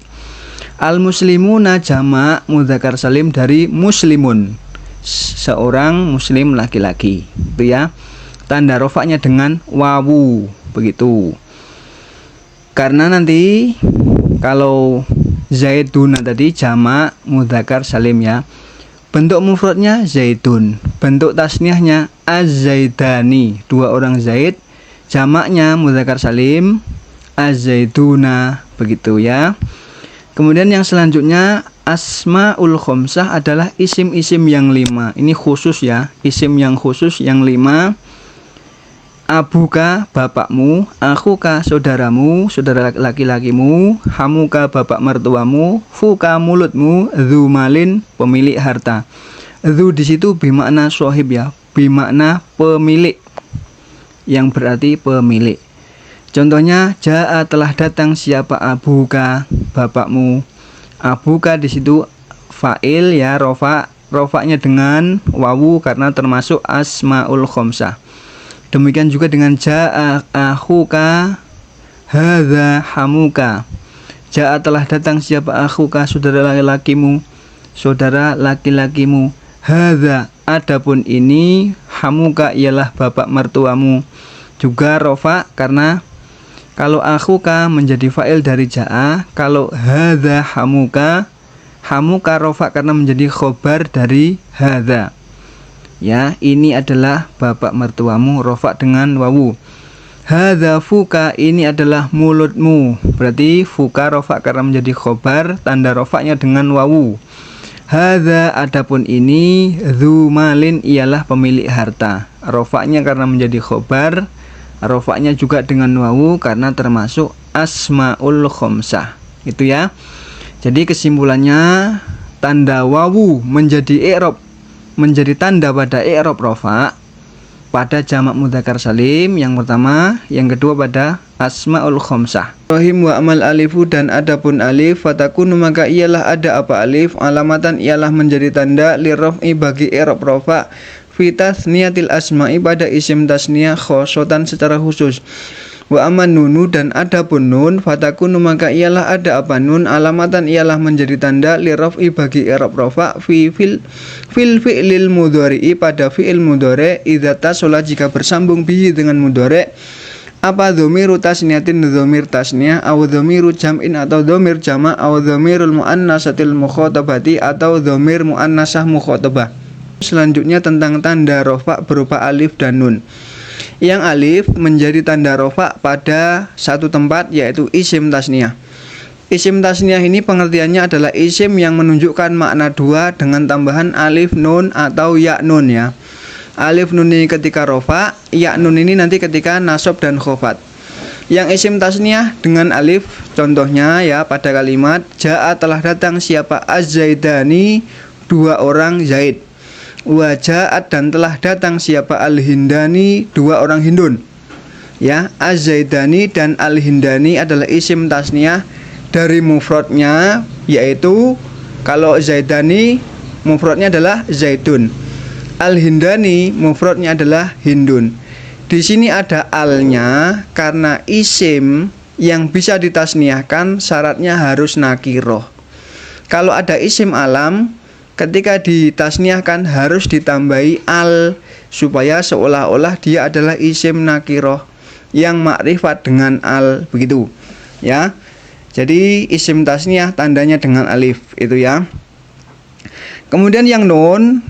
Al-muslimuna jamak mudzakkar salim dari muslimun, seorang muslim laki-laki. Itu ya. Tanda rofaknya dengan wawu, begitu. Karena nanti kalau zaituna tadi jamak mudzakkar salim ya. Bentuk mufradnya zaitun, bentuk tasniahnya az-zaidani, dua orang Zaid, jamaknya mudzakkar salim az-zaituna, begitu ya. Kemudian yang selanjutnya asmaul khamsah adalah isim-isim yang 5. Ini khusus ya, isim yang khusus yang 5. Abuka bapakmu, akhuka saudaramu, saudara laki-lakimu, hamuka bapak mertuamu, fuka mulutmu, dzumalin pemilik harta. Dzu di situ bermakna sohib ya, bermakna pemilik, yang berarti pemilik. Contohnya jaa telah datang siapa abuka bapakmu. Abuka di situ fa'il ya, rofaknya dengan wawu karena termasuk asmaul khamsah. Demikian juga dengan jaa akhuka hadza hamuka. Jaa telah datang siapa akhuka saudara laki-lakimu, saudara laki-lakimu. Hadza adapun ini, hamuka ialah bapak mertuamu. Juga rofa karena kalau akhuka menjadi fa'il dari jaa, kalau hadza hamuka, hamuka rofa karena menjadi khobar dari hadza. Ya, ini adalah bapak mertuamu, rofa dengan wawu. Hadza fuka, ini adalah mulutmu, berarti fuka rofa karena menjadi khobar, tanda rofaknya dengan wawu. Hadza adapun ini, dzumalin ialah pemilik harta, rofaknya karena menjadi khobar, rofaknya juga dengan wawu karena termasuk asmaul khamsah. Itu ya. Jadi kesimpulannya, tanda wawu menjadi i'rab, menjadi tanda pada i'rab rofa pada jamak mudzakkar salim yang pertama, yang kedua pada asmaul khamsah. Rahim wa amal alifu, dan adapun alif fatakunu maka ialah ada apa alif, alamatan ialah menjadi tanda liraf'i bagi i'rab rofa fi tasniyatil asma'i pada isim tasniyah khosotan secara khusus. Wa aman nunu, dan adapun nun fatakunu maka ialah ada apa nun, alamatan ialah menjadi tanda liraf'i bagi i'rab rafa fil fi'lil mudhari'i pada fi'il mudhari' idza tasala jika bersambung bihi dengan mudhari', apa dhamiru tasniyatin dhamir tasniyah, aw dhamiru jam'in atau dhamir jama', aw dhamirul muannasatil mukhatabati atau dhamir muannasah mukhatabah. Selanjutnya tentang tanda rafa berupa alif dan nun. Yang alif menjadi tanda rofa pada satu tempat, yaitu isim tasniyah. Isim tasniyah ini pengertiannya adalah isim yang menunjukkan makna dua dengan tambahan alif nun atau ya nun ya. Alif nun ini ketika rofa, ya nun ini nanti ketika nasab dan khofat. Yang isim tasniyah dengan alif, contohnya ya pada kalimat jaa telah datang siapa az-zaidani, dua orang Zaid. Wajaat, dan telah datang siapa al-hindani, dua orang Hindun. Ya, az-zaidani dan al-hindani adalah isim tasniyah dari mufradnya, yaitu kalau zaidani mufradnya adalah zaitun, al-hindani mufradnya adalah hindun. Di sini ada alnya karena isim yang bisa ditasniyahkan syaratnya harus nakiroh. Kalau ada isim alam, ketika ditasniahkan harus ditambahi al supaya seolah-olah dia adalah isim nakiroh yang makrifat dengan al, begitu ya. Jadi isim tasniah tandanya dengan alif itu ya. Kemudian yang nun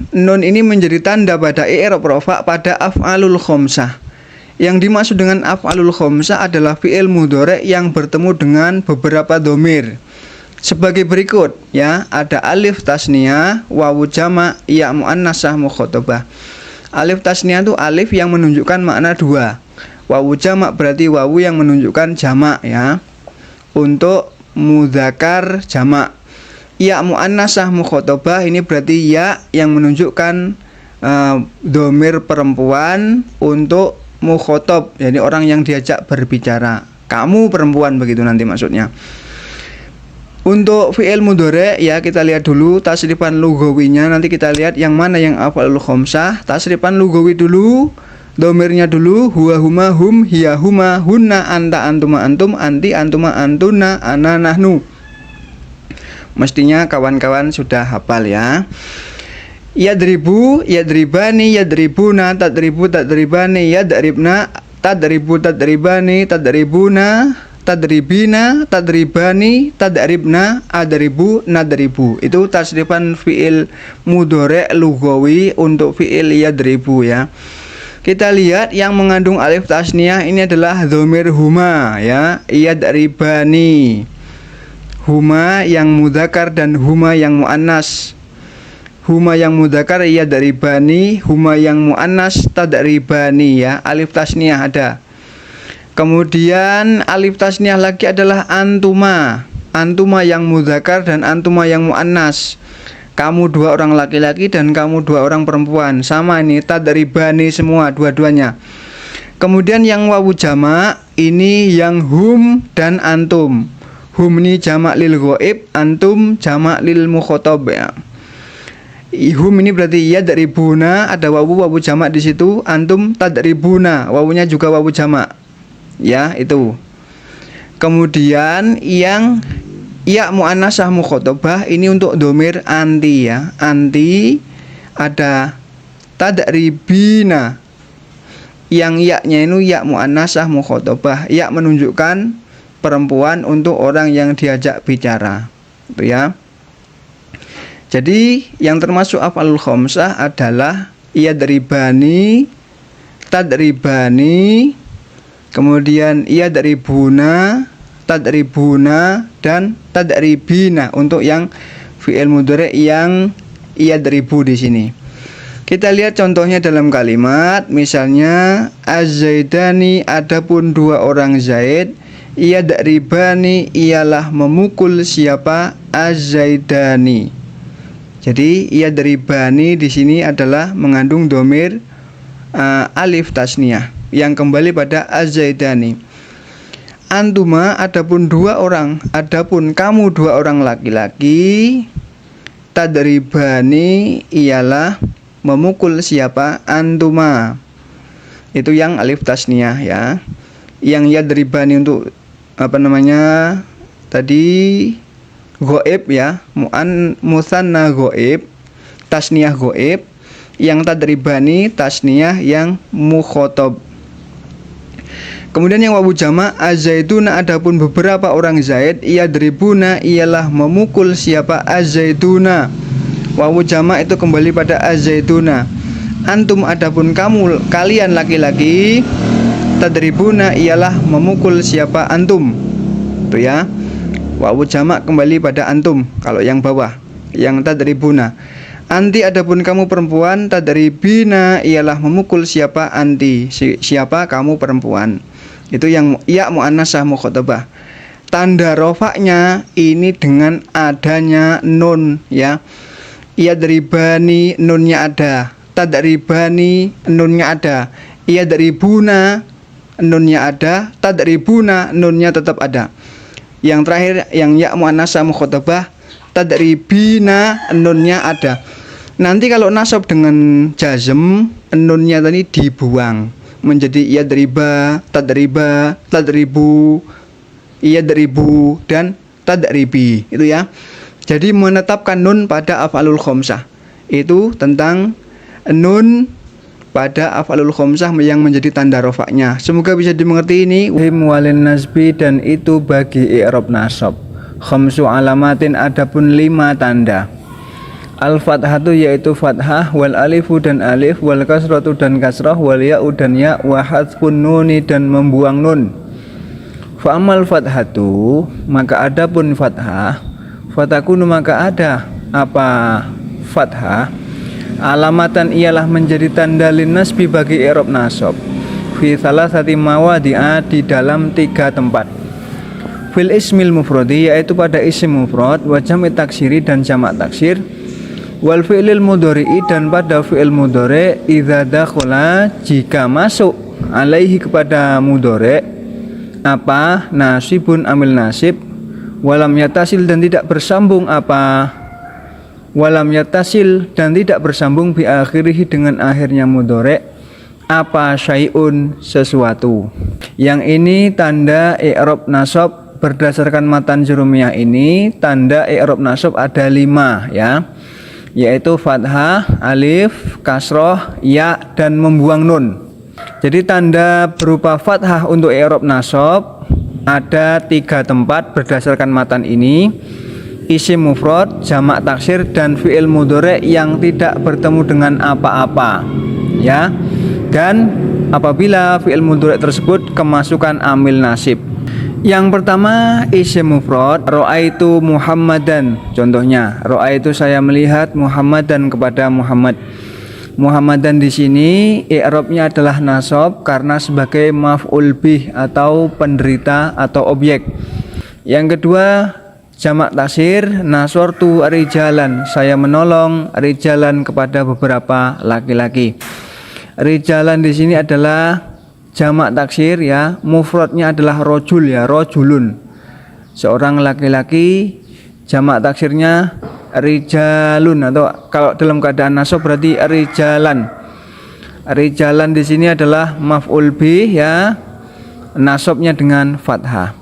ini menjadi tanda pada i'rab rafa pada af'alul khamsah. Yang dimaksud dengan af'alul khamsah adalah fi'il mudhari' yang bertemu dengan beberapa dhamir. Sebagai berikut ya, ada alif tasniyah, wawu jama', ya muannasah mukhatabah. Alif tasniah itu alif yang menunjukkan makna dua. Wawu jamak berarti wawu yang menunjukkan jamak ya. Untuk mudzakkar jamak. Ya muannasah mukhatabah ini berarti ya yang menunjukkan dhamir perempuan untuk mukhatab, jadi orang yang diajak berbicara. Kamu perempuan begitu nanti maksudnya. Untuk fi'il mudhari ya kita lihat dulu tasrifan lughawinya, nanti kita lihat yang mana yang af'alul khamsah. Tasrifan lughawi dulu, dhamirnya dulu, huwa huma hum hiya huma hunna anta antuma antum anti antuma antuna ana nahnu. Mestinya kawan-kawan sudah hafal ya. Yadribu, yadribani, yadribuna, tadribu, tadribani, yadribna, tadribu, tadribani, tadribuna, tadribina, tadribani, tadribna, adribu, nadribu. Itu tasrifan fi'il mudhari' lughawi untuk fi'il yadribu ya. Kita lihat yang mengandung alif tasniah ini adalah dhamir huma ya, yadribani. Huma yang mudzakkar dan huma yang muannas. Huma yang mudzakkar yadribani, huma yang muannas tadribani ya, alif tasniah ada. Kemudian alif tasniah lagi adalah antuma. Antuma yang mudzakkar dan antuma yang muannas. Kamu dua orang laki-laki dan kamu dua orang perempuan. Sama ini tadribani semua dua-duanya. Kemudian yang wawu jamak ini yang hum dan antum. Hum ini jamak lil ghaib, antum jamak lil mukhatab ya. Hum ini berarti yadribuna, ada wawu jamak di situ. Antum tadribuna, wawunya juga wawu jamak. Ya, itu. Kemudian yang ya muannasah mukhatabah ini untuk dhamir anti ya. Anti ada tadribina. Yang ya-nya itu ya muannasah mukhatabah, ya menunjukkan perempuan untuk orang yang diajak bicara. Itu ya. Jadi yang termasuk af'alul khamsah adalah yadribani, tadribani, kemudian yadribuna, tadribuna, dan tadribina untuk yang fi'il mudhari' yang yadribu di sini. Kita lihat contohnya dalam kalimat, misalnya az-zaidani, adapun dua orang Zaid, yadribani ialah memukul siapa? Az-zaidani. Jadi yadribani di sini adalah mengandung dhamir alif tasniah yang kembali pada az-zaidani. Antuma adapun dua orang, adapun kamu dua orang laki-laki, tadribani ialah memukul siapa? Antuma. Itu yang alif tasniah ya. Yang yadribani untuk apa namanya? Tadi ghaib ya, musanna ghaib, tasniah ghaib. Yang tadribani tasniah yang mukhatab. Kemudian yang wawu jamak az-zaiduna adapun beberapa orang Zaid, yadribuna ialah memukul siapa? Az-zaiduna. Wawu jamak itu kembali pada az-zaiduna. Antum adapun kamu kalian laki-laki, tadribuna ialah memukul siapa? Antum. Itu ya. Wawu jamak kembali pada antum kalau yang bawah, yang tadribuna. Anti adapun kamu perempuan, tadribina ialah memukul siapa? Anti. Siapa? Kamu perempuan. Itu yang ya muannasah mukhatabah. Tanda rofaknya ini dengan adanya nun ya. Yadribani nunnya ada, tadribani nunnya ada, yadribuna nunnya ada, tadribuna nunnya tetap ada. Yang terakhir yang ya muannasah mukhatabah, tadribina nunnya ada. Nanti kalau nasab dengan jazm, nunnya tadi dibuang menjadi yadriba, tadriba, tadribu, yadribu, dan tadribi. Itu ya. Jadi menetapkan nun pada af'alul khamsah. Itu tentang nun pada af'alul khamsah yang menjadi tanda rofaknya. Semoga bisa dimengerti ini. Walin nasbi dan itu bagi i'rab nasab. Khamsu alamatin adapun 5 tanda. Al-fathatu yaitu fathah, wal alifu dan alif, wal kasratu dan kasrah, wal ya'u dan ya, wa hadfun nuni dan membuang nun. Fa amal fathatu maka adapun fathah, fatakunu maka ada apa fathah? Alamatan ialah menjadi tanda linnasbi bagi i'rab nasab. Fi salasati mawadi'a, di dalam 3 tempat. Fil ismil mufradi, yaitu pada isim mufrad, wa jam'i taksiri dan jamak taksir, wal fi'lil mudhari'i, dan pada fi'il mudhari', idza dakhala, jika masuk, alaihi, kepada mudhari', apa, nasibun, amil nasib, walam yatasil, dan tidak bersambung, apa, walam yatasil, dan tidak bersambung, bi akhirihi, dengan akhirnya mudhari', apa, syai'un, sesuatu. Yang ini tanda i'rab nasab. Berdasarkan matan jurumiyah ini, tanda i'rab nasab ada 5 ya, yaitu fathah, alif, kasroh, ya, dan membuang nun. Jadi tanda berupa fathah untuk i'rab nasab ada 3 tempat berdasarkan matan ini: isim mufrad, jamak taksir, dan fi'il mudhari' yang tidak bertemu dengan apa-apa ya. Dan apabila fi'il mudhari' tersebut kemasukan amil nasib. Yang pertama isim mufrad, ra'aitu Muhammadan. Contohnya, ra'aitu, saya melihat, Muhammadan, kepada Muhammad. Muhammadan di sini i'rabnya adalah nasab karena sebagai maf'ul bih atau penderita atau objek. Yang kedua jamak taksir, nasortu rijalan, saya menolong rijalan, kepada beberapa laki-laki. Rijalan di sini adalah jamak taksir ya, mufradnya adalah rojul ya, rojulun, seorang laki-laki. Jamak taksirnya rijalun, atau kalau dalam keadaan nasab berarti rijalan. Rijalan di sini adalah maf'ul bih ya, nasabnya dengan fathah.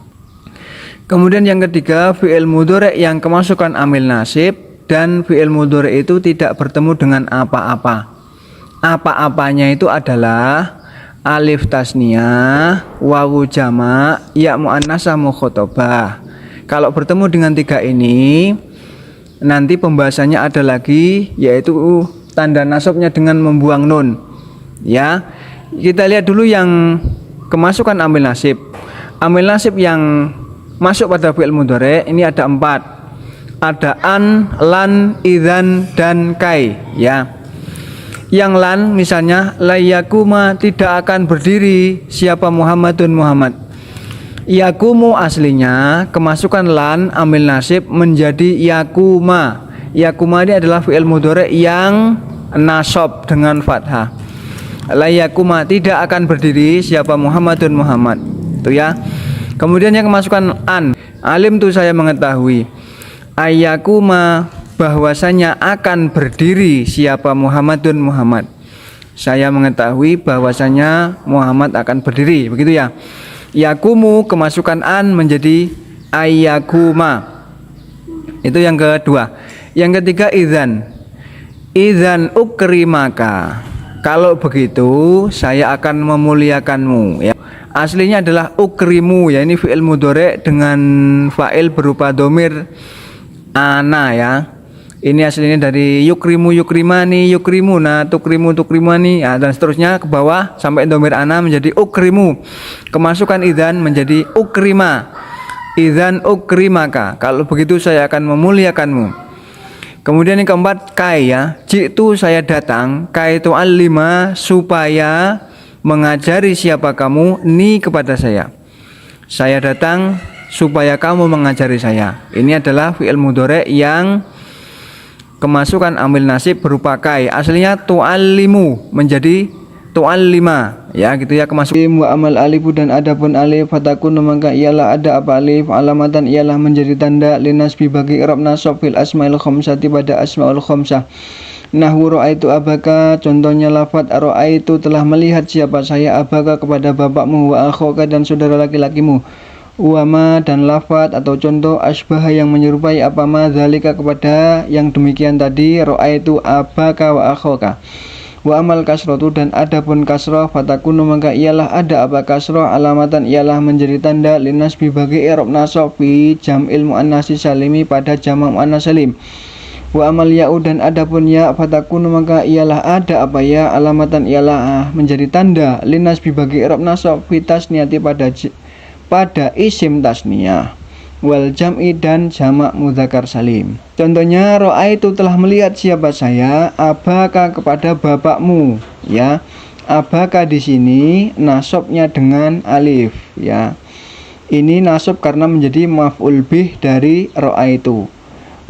Kemudian yang ketiga fi'il mudhari' yang kemasukan amil nasib, dan fi'il mudhari' itu tidak bertemu dengan apa-apa. Apa-apanya itu adalah alif tasniyah, wawu jamak, ya muannasah mukhatabah. Kalau bertemu dengan 3 ini, nanti pembahasannya ada lagi, yaitu tanda nasabnya dengan membuang nun. Ya, kita lihat dulu yang kemasukan amil nasib. Amil nasib yang masuk pada fi'il mudhari' ini ada 4. Ada an, lan, idzan, dan kai. Ya. Yang lan misalnya la yakuma, tidak akan berdiri siapa Muhammadun Muhammad. Yakumu aslinya kemasukan lan amil nasib menjadi yakuma. Yakuma ini adalah fi'il mudhari' yang nasab dengan fathah. La yakuma, tidak akan berdiri siapa Muhammadun Muhammad. Itu ya. Kemudian yang kemasukan an, alim tu, saya mengetahui, ayakuma, bahwasanya akan berdiri siapa Muhammadun Muhammad. Saya mengetahui bahwasanya Muhammad akan berdiri, begitu ya. Yakumu kemasukan an menjadi ayakuma. Itu yang kedua. Yang ketiga idzan. Idzan ukrimaka. Kalau begitu saya akan memuliakanmu ya. Aslinya adalah ukrimu ya, ini fi'il mudhari' dengan fa'il berupa domir ana ya. Ini aslinya dari yukrimu, yukrimani, yukrimuna, tukrimu, tukrimani ya, dan seterusnya ke bawah sampai domir ana menjadi ukrimu. Kemasukan idzan menjadi ukrima. Idzan ukrimaka. Kalau begitu saya akan memuliakanmu. Kemudian yang keempat kai ya. Jitu, saya datang, kai tu alima, supaya mengajari siapa kamu, ni, kepada saya. Saya datang supaya kamu mengajari saya. Ini adalah fi'il mudhari' yang kemasukan amil nasib berupa kai. Aslinya tu'allimu menjadi tu'allima ya, gitu ya, kemasukan wa amal alifu, dan adapun alif fatakun, maka ialah ada apa alif, alamatan ialah menjadi tanda linasbi bagi i'rab nasab fil asmaul khamsati, pada asmaul khamsah. Nahwu ra'aitu abaka, contohnya lafaz ra'aitu, telah melihat siapa saya, abaka, kepada bapakmu, wa akhaka, dan saudara laki-lakimu, wama, dan lafaz atau contoh asbah yang menyerupai apa ma dzalika, kepada yang demikian tadi, ra'aitu abaka wa akhaka. Wa amal kasratu, dan adapun kasrah fatakunu, maka ialah ada apa kasrah, alamatan ialah menjadi tanda linasbi bagi i'rab nasab fi jam'il muannats salimi, pada jamak muannas salim. Wa amal ya'u, dan adapun ya fatakunu, maka ialah ada apa ya, alamatan ialah menjadi tanda linasbi bagi i'rab nasab fi tasniyati, pada isim tasniyah. wal jam'i dan jamak mudzakkar salim. Contohnya ra'aitu telah melihat siapa saya abaka kepada bapakmu, ya. Abaka di sini nasabnya dengan alif, ya. Ini nasab karena menjadi maf'ul bih dari ra'aitu.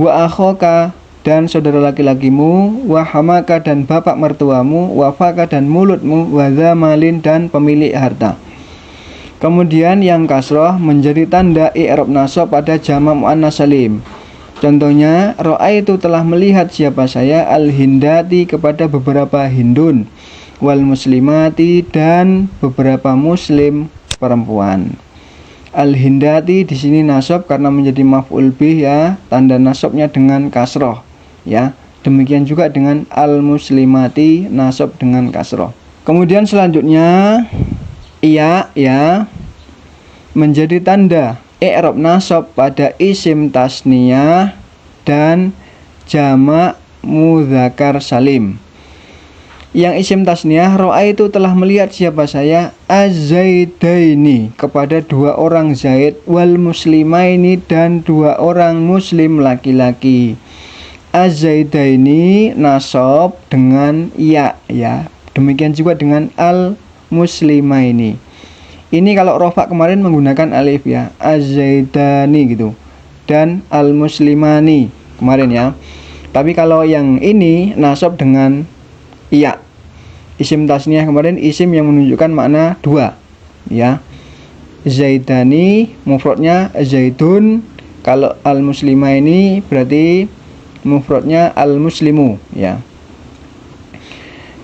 Wa akhaka dan saudara laki-lakimu, wa hamaka dan bapak mertuamu, wa faka dan mulutmu, wa zamalin dan pemilik harta. Kemudian yang kasroh menjadi tanda i'rab nasab pada jamak muannas salim. Contohnya ra'aitu telah melihat siapa saya al-hindati kepada beberapa hindun, wal muslimati dan beberapa muslim perempuan. Al-hindati di sini nasab karena menjadi maf'ul bih, ya, tanda nasabnya dengan kasroh, ya. Demikian juga dengan al-muslimati nasab dengan kasroh. Kemudian selanjutnya iya, ya, menjadi tanda i'rab nasab pada isim tasniyah dan jamak mudzakkar salim. Yang isim tasniyah ra'aitu telah melihat siapa saya az-zaidaini kepada dua orang zaid, wal muslimaini dan dua orang muslim laki-laki. Az-zaidaini nasab dengan ya, ya. Demikian juga dengan al-muslimaini. Ini kalau rofa kemarin menggunakan alif, ya, az-zaidani gitu, dan al-muslimani kemarin, ya. Tapi kalau yang ini nasab dengan iya. Isim tasniyah kemarin isim yang menunjukkan makna dua, ya. Zaidani mufradnya zaidun, kalau al-muslimah ini berarti mufradnya al-muslimu, ya.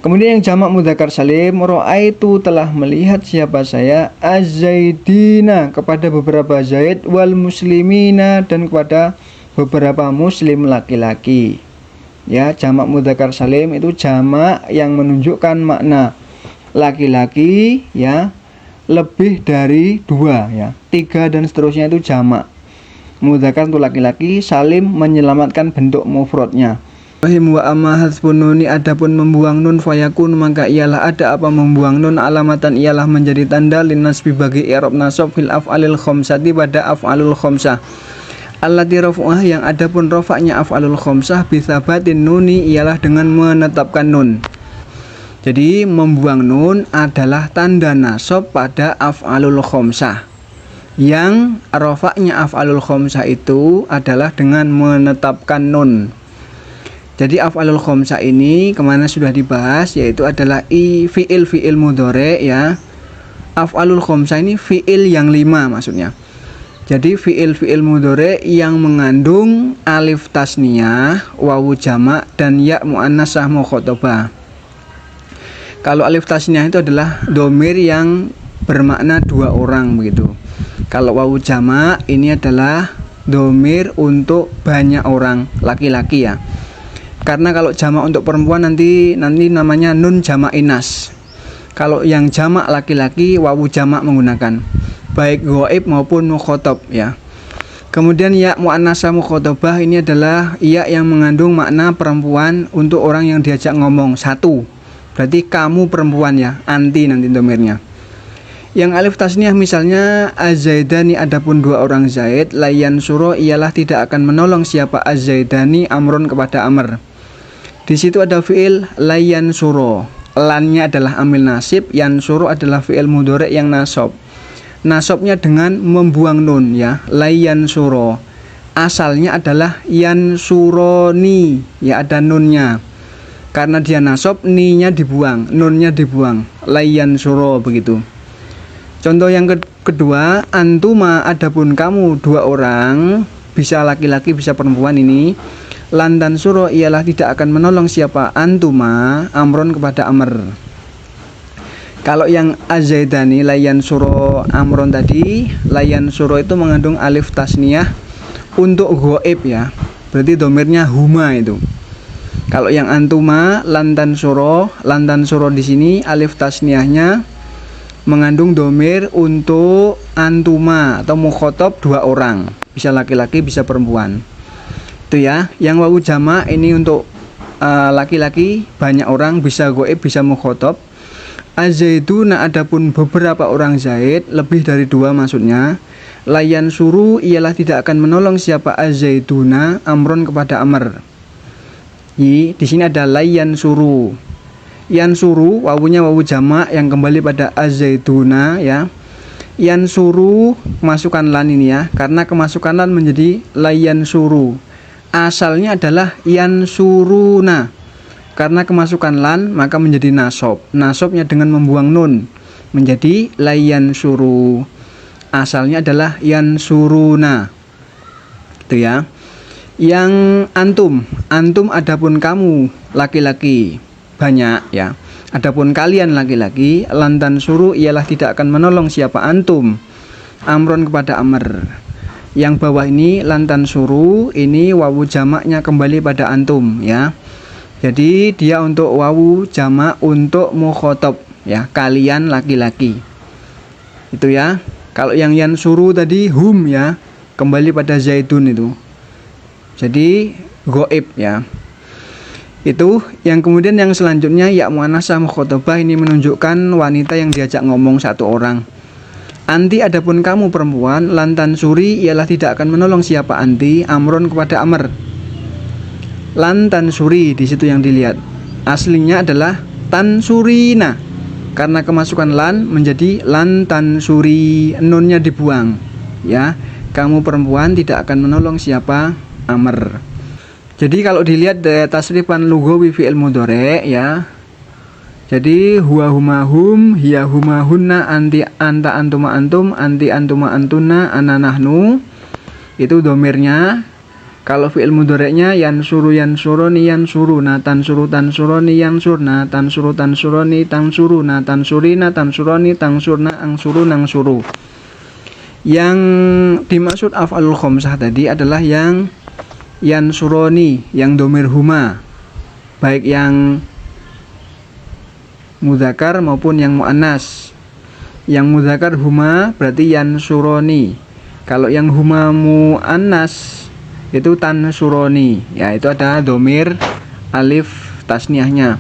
Kemudian yang jamak mudzakkar salim, ra'aitu telah melihat siapa saya az-zaidina kepada beberapa zaid, wal muslimina dan kepada beberapa muslim laki-laki. Ya, jamak mudzakkar salim itu jamak yang menunjukkan makna laki-laki, ya, lebih dari dua, ya. 3 dan seterusnya itu jamak. Mudzakkar itu laki-laki, salim menyelamatkan bentuk mufradnya. Wa amma hadzfun nuni, adapun membuang nun, fayakun maka ialah ada apa membuang nun, alamatan ialah menjadi tanda linnasbi bagi i'rab nasab fil af'alil khamsati pada af'alul khamsah. Allati rafu'ah yang adapun rafa'nya af'alul khamsah bitsabatin nuni ialah dengan menetapkan nun. Jadi membuang nun adalah tanda nasab pada af'alul khamsah. Yang rafa'nya af'alul khamsah itu adalah dengan menetapkan nun. Jadi af'alul khamsah ini kemana sudah dibahas, yaitu adalah fi'il mudhari, ya. Af'alul khamsah ini fi'il yang 5 maksudnya. Jadi fi'il mudhari yang mengandung alif tasniyah, wawu jamak dan ya muannasah mukhatabah. Kalau alif tasniyah itu adalah domir yang bermakna dua orang begitu. Kalau wawu jamak ini adalah domir untuk banyak orang laki-laki, ya. Karena kalau jamak untuk perempuan nanti namanya nun jamak inas. Kalau yang jamak laki-laki wawu jamak menggunakan baik ghaib maupun mukhatab, ya. Kemudian ya muannasah mukhatabah ini adalah ya yang mengandung makna perempuan untuk orang yang diajak ngomong satu. Berarti kamu perempuan, ya, anti nanti domirnya. Yang alif tasniyah misalnya az-zaidani adapun dua orang zaid, layan suro ialah tidak akan menolong siapa az-zaidani amron kepada amr. Di situ ada fi'il layan suro. Lannya adalah amil nasib, yan suro adalah fi'il mudhari yang nasab. Nasabnya dengan membuang nun, ya, layan suro. Asalnya adalah yan suroni, ya, ada nunnya. Karena dia nasab, ni-nya dibuang, nunnya dibuang, layan suro begitu. Contoh yang kedua, antuma adapun kamu dua orang, bisa laki-laki bisa perempuan ini. Lantan suro ialah tidak akan menolong siapa antuma amron kepada amr. Kalau yang az-zaidani layan suro amron tadi, layan suro itu mengandung alif tasniyah untuk ghaib, ya. Berarti domirnya huma itu. Kalau yang antuma lantan suro di sini alif tasniyahnya mengandung domir untuk antuma atau mukhatab dua orang, bisa laki-laki bisa perempuan. Itu, ya. Yang wawu jamak ini untuk laki-laki banyak orang, bisa ghaib bisa mukhatab. Az-zaiduna adapun beberapa orang zaid, lebih dari dua maksudnya. Layan suru ialah tidak akan menolong siapa az-zaiduna amron kepada Amr. Di sini ada layan suru. Yan suru wawunya wawu jamak yang kembali pada az-zaiduna ya. Yan suru masukkan lan ini ya, karena kemasukan lan menjadi layan suru. Asalnya adalah yan suruna. Karena kemasukan lan maka menjadi nasob. Nasobnya dengan membuang nun menjadi layan suru. Asalnya adalah yan suruna. Itu ya. Yang antum adapun kamu laki-laki banyak ya. Adapun kalian laki-laki, lantan suru ialah tidak akan menolong siapa antum amron kepada Amr. Yang bawah ini lantan suru, ini wawu jamaknya kembali pada antum ya. Jadi dia untuk wawu jamak untuk mukhotob ya, kalian laki-laki. Itu ya. Kalau yang yan suru tadi hum ya, kembali pada zaidun itu. Jadi goib ya. Itu yang kemudian yang selanjutnya ya muannasah mukhotobah, ini menunjukkan wanita yang diajak ngomong satu orang. Anti adapun kamu perempuan, lantan suri ialah tidak akan menolong siapa anti amron kepada Amr. Lantan suri di situ yang dilihat. Aslinya adalah tansurina. Karena kemasukan lan menjadi lantan suri, nunnya dibuang ya. Kamu perempuan tidak akan menolong siapa Amr. Jadi kalau dilihat dari tasrifan lughawi fi'il mudhari ya. Jadi huwa huma hum, hiya huma hunna, anti anta antuma antum, anti antuma antuna, ana nahnu. Itu domirnya. Kalau fi'il mudhari'nya yansuruni yansuruna, tansuruni yansurna, tansuruni tansuruna, tansurina tansuroni, tangsurna angsuru nangsuru. Yang dimaksud af'alul khamsah tadi adalah yang yansuroni, yang domir huma, baik yang mudzakkar maupun yang muannas. Yang mudzakkar huma berarti yansuroni. Kalau yang huma muannas itu tansuroni ya, itu ada domir alif tasniahnya.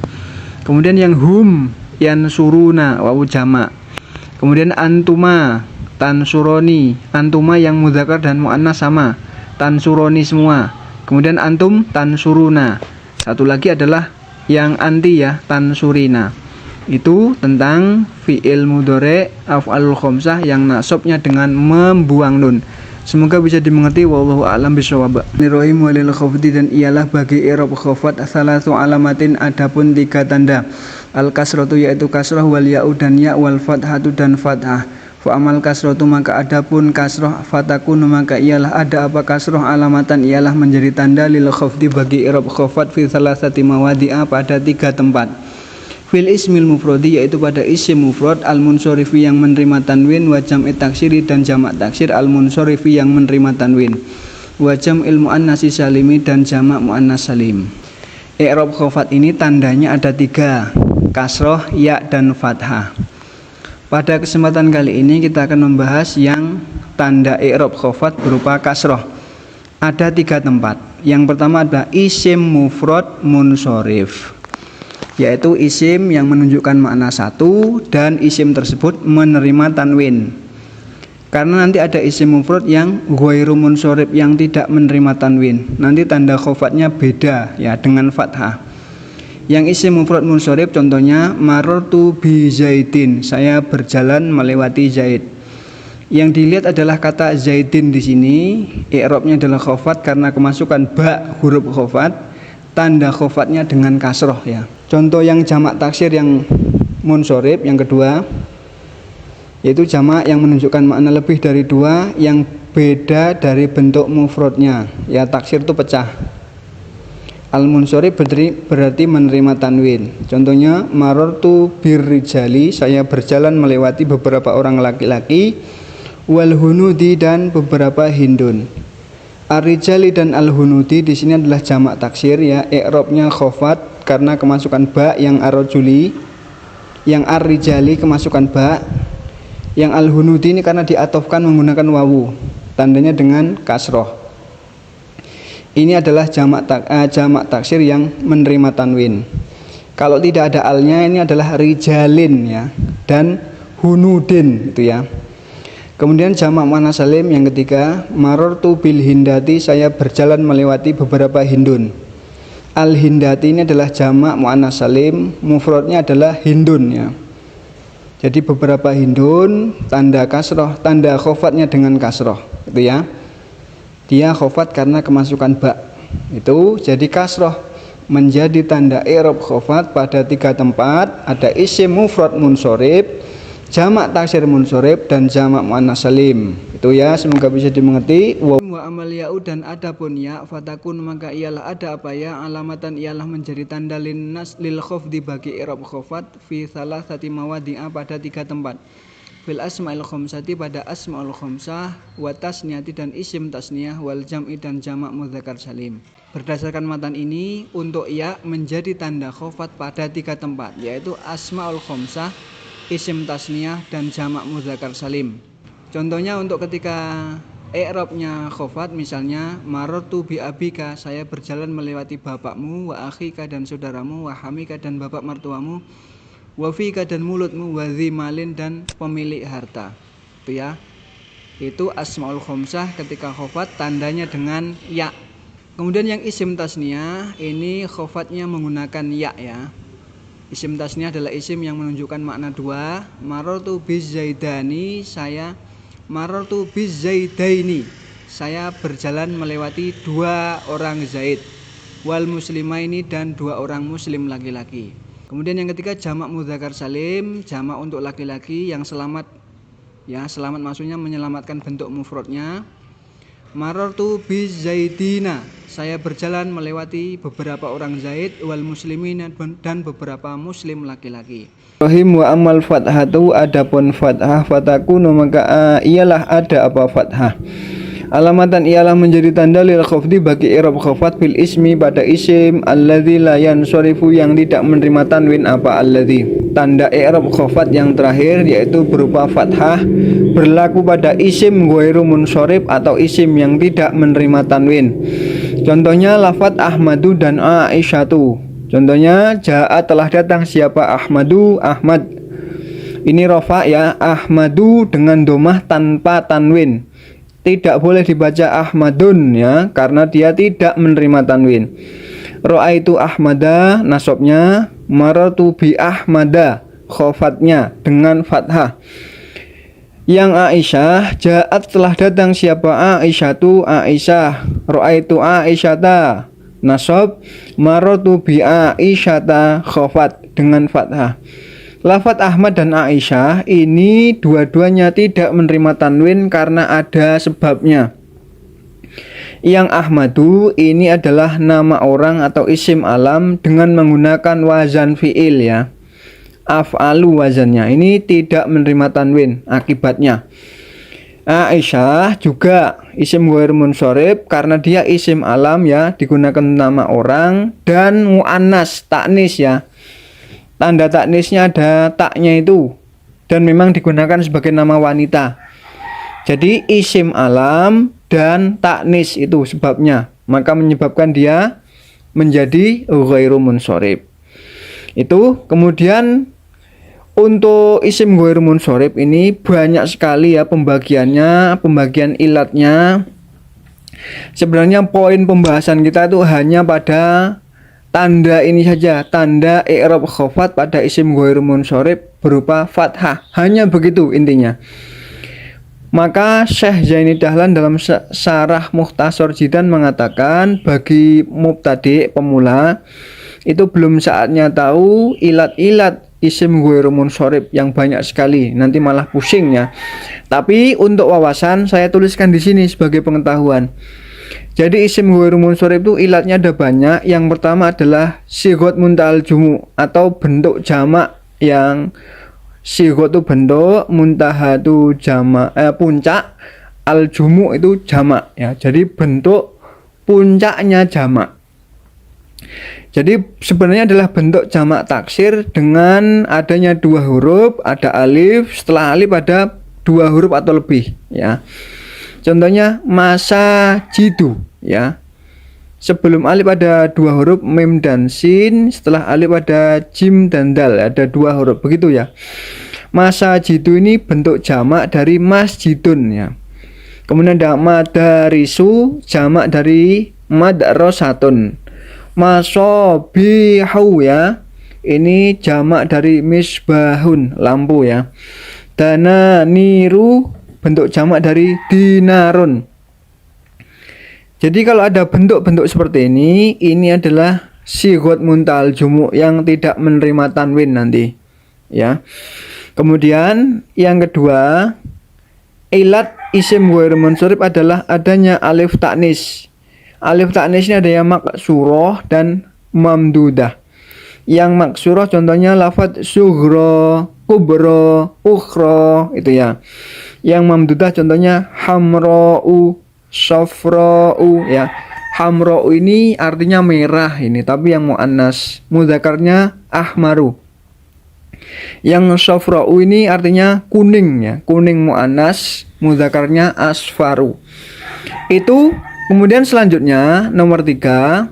Kemudian yang hum yansuruna wawu jamak. Kemudian antuma tansuroni, antuma yang mudzakkar dan muannas sama, tansuroni semua. Kemudian antum tansuruna. Satu lagi adalah yang anti ya, tansurina. Itu tentang fi'il mudhari af'alul khamsah yang nasabnya dengan membuang nun. Semoga bisa dimengerti, wallahu a'lam bishawab. Nirrohim walil khafdi, dan ialah bagi i'rab khafat salatu alamatin, adapun 3 tanda. Al kasratu yaitu kasrah, wal ya'u dan ya, wal fathatu dan fathah. Fa amal kasratu maka adapun kasrah, fatakunu maka ialah ada apa kasrah, alamatan ialah menjadi tanda, lil khafdi bagi i'rab khafat fi salasati mawadi'a pada 3 tempat. Fil ismil mufradi yaitu pada isim mufrad, al munsorifi yang menerima tanwin, wa jam'i taksiri dan jamak taksir, al munsorifi yang menerima tanwin, wa jam'il muannasi salimi dan jamak muannas salim. I'rab khafat ini tandanya ada 3, kasroh, ya dan fathah. Pada kesempatan kali ini kita akan membahas yang tanda i'rab khafat berupa kasroh. Ada 3 tempat. Yang pertama adalah isim mufrad munsorif, yaitu isim yang menunjukkan makna 1 dan isim tersebut menerima tanwin. Karena nanti ada isim mufrad yang ghairu munsorif yang tidak menerima tanwin, nanti tanda khofatnya beda ya dengan fathah. Yang isim mufrad munsorif contohnya marartu bi zaidin, saya berjalan melewati Zaid. Yang dilihat adalah kata zaidin di sini, i'rabnya adalah khofat karena kemasukan ba huruf khofat, tanda khofatnya dengan kasroh ya. Contoh yang jamak taksir yang munsorib yang kedua, yaitu jamak yang menunjukkan makna lebih dari 2 yang beda dari bentuk mufradnya ya, taksir itu pecah. Al munsorib berarti menerima tanwin. Contohnya marartu birrijali, saya berjalan melewati beberapa orang laki-laki, wal hunudi dan beberapa hindun. Ar-rijali dan al-hunudi di sini adalah jamak taksir ya, i'rabnya khofat karena kemasukan ba, yang ar-rajuli, yang ar-rijali kemasukan ba, yang al-hunudi ini karena diatofkan menggunakan wawu, tandanya dengan kasroh. Ini adalah jamak taksir yang menerima tanwin. Kalau tidak ada alnya ini adalah rijalin ya, dan hunudin itu ya. Kemudian jamak muannas salim yang ketiga, marartu bil hindati, saya berjalan melewati beberapa hindun. Al hindati ini adalah jamak muannas salim, mufradnya adalah hindun ya. Jadi beberapa hindun, tanda kasroh, tanda khofatnya dengan kasroh, itu ya. Dia khofat karena kemasukan ba. Itu jadi kasroh menjadi tanda i'rab khofat pada 3 tempat, ada isim mufrad munsorib, jamak taksir munsorib, dan jamak muannas salim. Itu ya, semoga bisa dimengerti. Wa amal ya'u, dan adapun ya, fatakun maka ialah ada apa ya, alamatan ialah menjadi tanda linnas lil khofdi bagi i'rab khofat fi salasati mawadi'a pada 3 tempat. Fil asma'il khamsati pada asma'ul khamsah, wa tasniyati dan isim tasniyah, wal jam'i dan jamak mudzakkar salim. Berdasarkan matan ini, untuk ya menjadi tanda khofat pada 3 tempat, yaitu asma'ul khamsah, isim tasniyah, dan jamak mudzakkar salim. Contohnya untuk ketika i'rabnya khofat, misalnya marartu bi abika, saya berjalan melewati bapakmu, wa akhika dan saudaramu, wa hamika dan bapak mertuamu, wa fika dan mulutmu, wa zimalin dan pemilik harta. Itu ya. Itu asmaul khamsah ketika khofat tandanya dengan ya. Kemudian yang isim tasniyah ini khofatnya menggunakan ya ya. Isim tasniyah adalah isim yang menunjukkan makna 2. Marartu bizaidani, saya marartu bizaidaini, saya berjalan melewati 2 orang Zaid, wal muslimaini dan 2 orang muslim laki-laki. Kemudian yang ketiga jamak mudzakkar salim, jamak untuk laki-laki yang selamat ya, selamat maksudnya menyelamatkan bentuk mufradnya. Marartu bizaidina, saya berjalan melewati beberapa orang Zaid, wal muslimin dan beberapa muslim laki-laki. Rahim wa amal fathatu, adapun fathah, fatakunu maka ialah ada apa fathah. Alamatan ialah menjadi tanda lil khafdi bagi i'rab khafat fil ismi pada isim alladzi la yansarifu yang tidak menerima tanwin apa alladzi. Tanda i'rab khafat yang terakhir yaitu berupa fathah berlaku pada isim ghairu munsharif atau isim yang tidak menerima tanwin. Contohnya lafaz Ahmadu dan Aisyatu. Contohnya jaa telah datang siapa Ahmadu, Ahmad. Ini rafa ya, Ahmadu dengan domah tanpa tanwin. Tidak boleh dibaca Ahmadun ya, karena dia tidak menerima tanwin. Ra'aitu Ahmada nasabnya, marartu bi Ahmada khofatnya dengan fathah. Yang Aisyah, ja'at telah datang siapa Aisyatu, Aisyah. Ra'aitu Aisyata nasab, marartu bi Aisyata khofat dengan fathah. Lafaz Ahmad dan Aisyah ini dua-duanya tidak menerima tanwin karena ada sebabnya. Yang Ahmadu ini adalah nama orang atau isim alam dengan menggunakan wazan fi'il ya. Af'alu wazannya ini tidak menerima tanwin akibatnya. Aisyah juga isim ghair munsharif karena dia isim alam ya, digunakan nama orang, dan muannas taknis ya. Tanda taknisnya ada taknya itu, dan memang digunakan sebagai nama wanita. Jadi isim alam dan taknis itu sebabnya, maka menyebabkan dia menjadi ghairu munsharif. Itu kemudian untuk isim ghairu munsharif ini banyak sekali ya pembagiannya, pembagian ilatnya. Sebenarnya poin pembahasan kita itu hanya pada tanda ini saja, tanda i'rab khafat pada isim ghairu munsharif berupa fathah. Hanya begitu intinya. Maka Syekh Zaini Dahlan dalam Syarah Mukhtasar Jidan mengatakan bagi mubtadi pemula itu belum saatnya tahu ilat-ilat isim ghairu munsharif yang banyak sekali, nanti malah pusing ya. Tapi untuk wawasan saya tuliskan di sini sebagai pengetahuan. Jadi isim ghairu munsharif itu ilatnya ada banyak. Yang pertama adalah sighat muntahal jumu atau bentuk jamak yang sighat itu bentuk, muntaha itu jamak, puncak, al jumu itu jamak ya. Jadi bentuk puncaknya jamak. Jadi sebenarnya adalah bentuk jamak taksir dengan adanya 2 huruf, ada alif, setelah alif ada 2 huruf atau lebih ya. Contohnya masa jidu ya. Sebelum alif ada 2 huruf mim dan sin, setelah alif ada jim dan dal, ada 2 huruf begitu ya. Masajidu ini bentuk jamak dari masjidun ya. Kemudian ada madarisu, jamak dari madrasatun. Masobihu ya, ini jamak dari misbahun, lampu ya. Dananiru, bentuk jamak dari dinarun. Jadi kalau ada bentuk-bentuk seperti ini adalah sigot muntal jumuk yang tidak menerima tanwin nanti ya. Kemudian yang kedua, ilat isim ghair munsharif adalah adanya alif ta'nis. Alif ta'nis ini ada yang maksurah dan mamdudah. Yang maksurah contohnya lafadz sughra, kubra, ukhra itu ya. Yang mamdudah contohnya hamra'u, safra'u ya. Hamra'u ini artinya merah ini, tapi yang muannas, mudzakarnya ahmaru. Yang safra'u ini artinya kuning ya, kuning muannas, mudzakarnya asfaru. Itu. Kemudian selanjutnya nomor 3,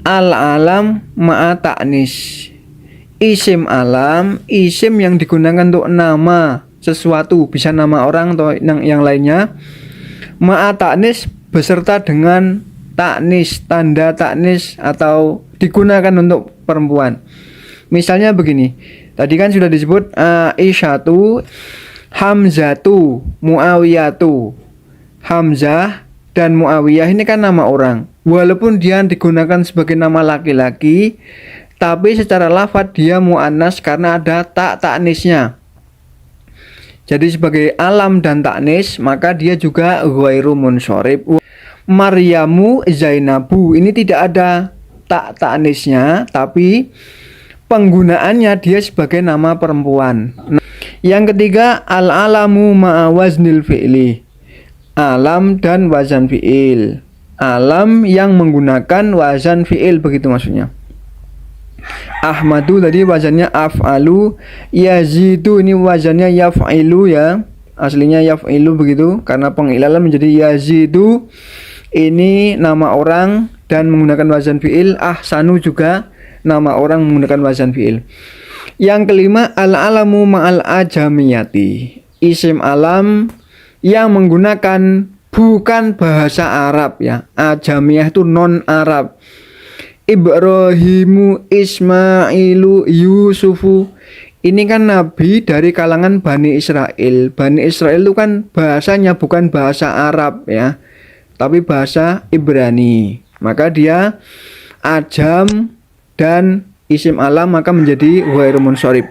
al-alam ma'a ta'nis. Isim alam, isim yang digunakan untuk nama sesuatu, bisa nama orang atau yang lainnya, ma'a ta'nis beserta dengan ta'nis, tanda ta'nis atau digunakan untuk perempuan. Misalnya begini, tadi kan sudah disebut Aisyatu, Hamzatu, Muawiyatu. Hamzah dan Muawiyah ini kan nama orang. Walaupun dia digunakan sebagai nama laki-laki, tapi secara lafadz dia muannas karena ada ta'nisnya. Jadi sebagai alam dan ta'nis, maka dia juga ghairu munsharif. Maryamu, Zainabu, ini tidak ada ta'nisnya, tapi penggunaannya dia sebagai nama perempuan. Yang ketiga, al-alamu ma'a waznil fi'li. Alam dan wazan fi'il. Alam yang menggunakan wazan fi'il, begitu maksudnya. Ahmadu tadi wazannya af'alu, yazidu ini wazannya yaf'ilu ya. Aslinya yaf'ilu begitu, karena pengilalan menjadi yazidu. Ini nama orang dan menggunakan wazan fi'il. Ahsanu juga nama orang menggunakan wazan fi'il. Yang kelima, al-alamu ma'al ajamiyati. Isim alam yang menggunakan bukan bahasa Arab ya. Ajamiyah itu non Arab. Ibrahimu, Ismailu, Yusufu. Ini kan nabi dari kalangan Bani Israel. Bani Israel itu kan bahasanya bukan bahasa Arab ya, tapi bahasa Ibrani. Maka dia ajam dan isim alam maka menjadi ghairu munsharif.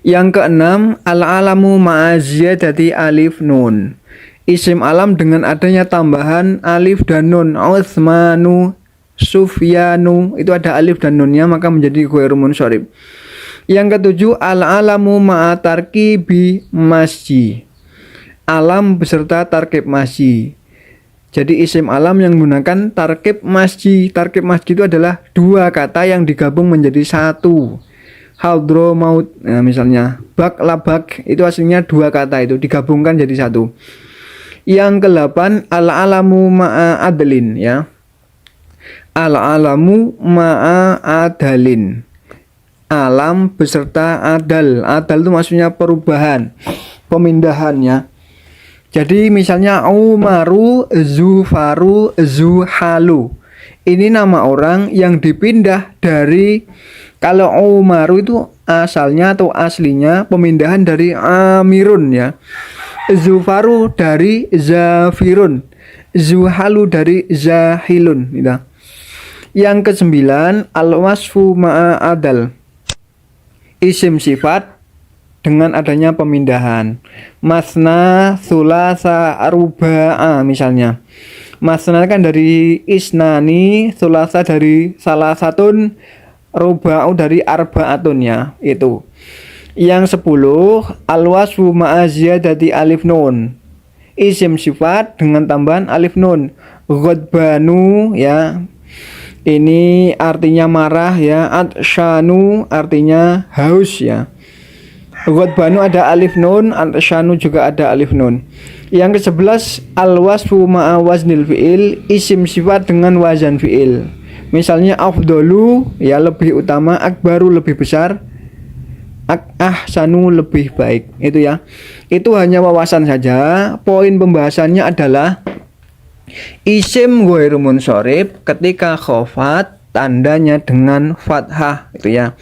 Yang keenam, al-alamu ma'aziyadati alif nun. Isim alam dengan adanya tambahan alif dan nun. Utsmanu, Sufyanu, itu ada alif dan nunnya maka menjadi ghairu munsharif. Yang ketujuh, al-alamu ma'a tarkibi masji. Alam beserta tarkib masji. Jadi isim alam yang menggunakan tarkib masji. Tarkib masji itu adalah dua kata yang digabung menjadi satu. Hadro maut, nah misalnya bak labak itu aslinya dua kata itu digabungkan jadi satu. Yang ke-8, al-alamu ma'a adlin ya. Al-alamu ma'a adalin. Alam beserta adal. Adal itu maksudnya perubahan, pemindahan ya. Jadi misalnya Umaru, Zufaru, Zuhalu. Ini nama orang yang dipindah dari, kalau Umaru itu asalnya atau aslinya pemindahan dari Amirun ya. Zufaru dari Zafirun. Zuhalu dari Zahilun gitu. Yang ke-9, al-wasfu ma'a adal. Isim sifat dengan adanya pemindahan. Masna, sulasa, ruba'a misalnya. Masna kan dari isnani, sulasa dari salah satun, ruba'u dari arba'atun ya, itu. Yang 10, al-wasfu ma'aziyadati alif nun. Isim sifat dengan tambahan alif nun. Ghadbanu ya. Ini artinya marah ya. Atshanu artinya haus ya. Ghadbanu ada alif nun, atshanu juga ada alif nun. Yang ke-11, al-wasfu ma'a waznil fi'il. Isim sifat dengan wazan fi'il. Misalnya afdolu ya lebih utama, akbaru lebih besar, ahsanu lebih baik. Itu ya. Itu hanya wawasan saja. Poin pembahasannya adalah isim ghairu munsharif ketika khafat tandanya dengan fathah, itu ya.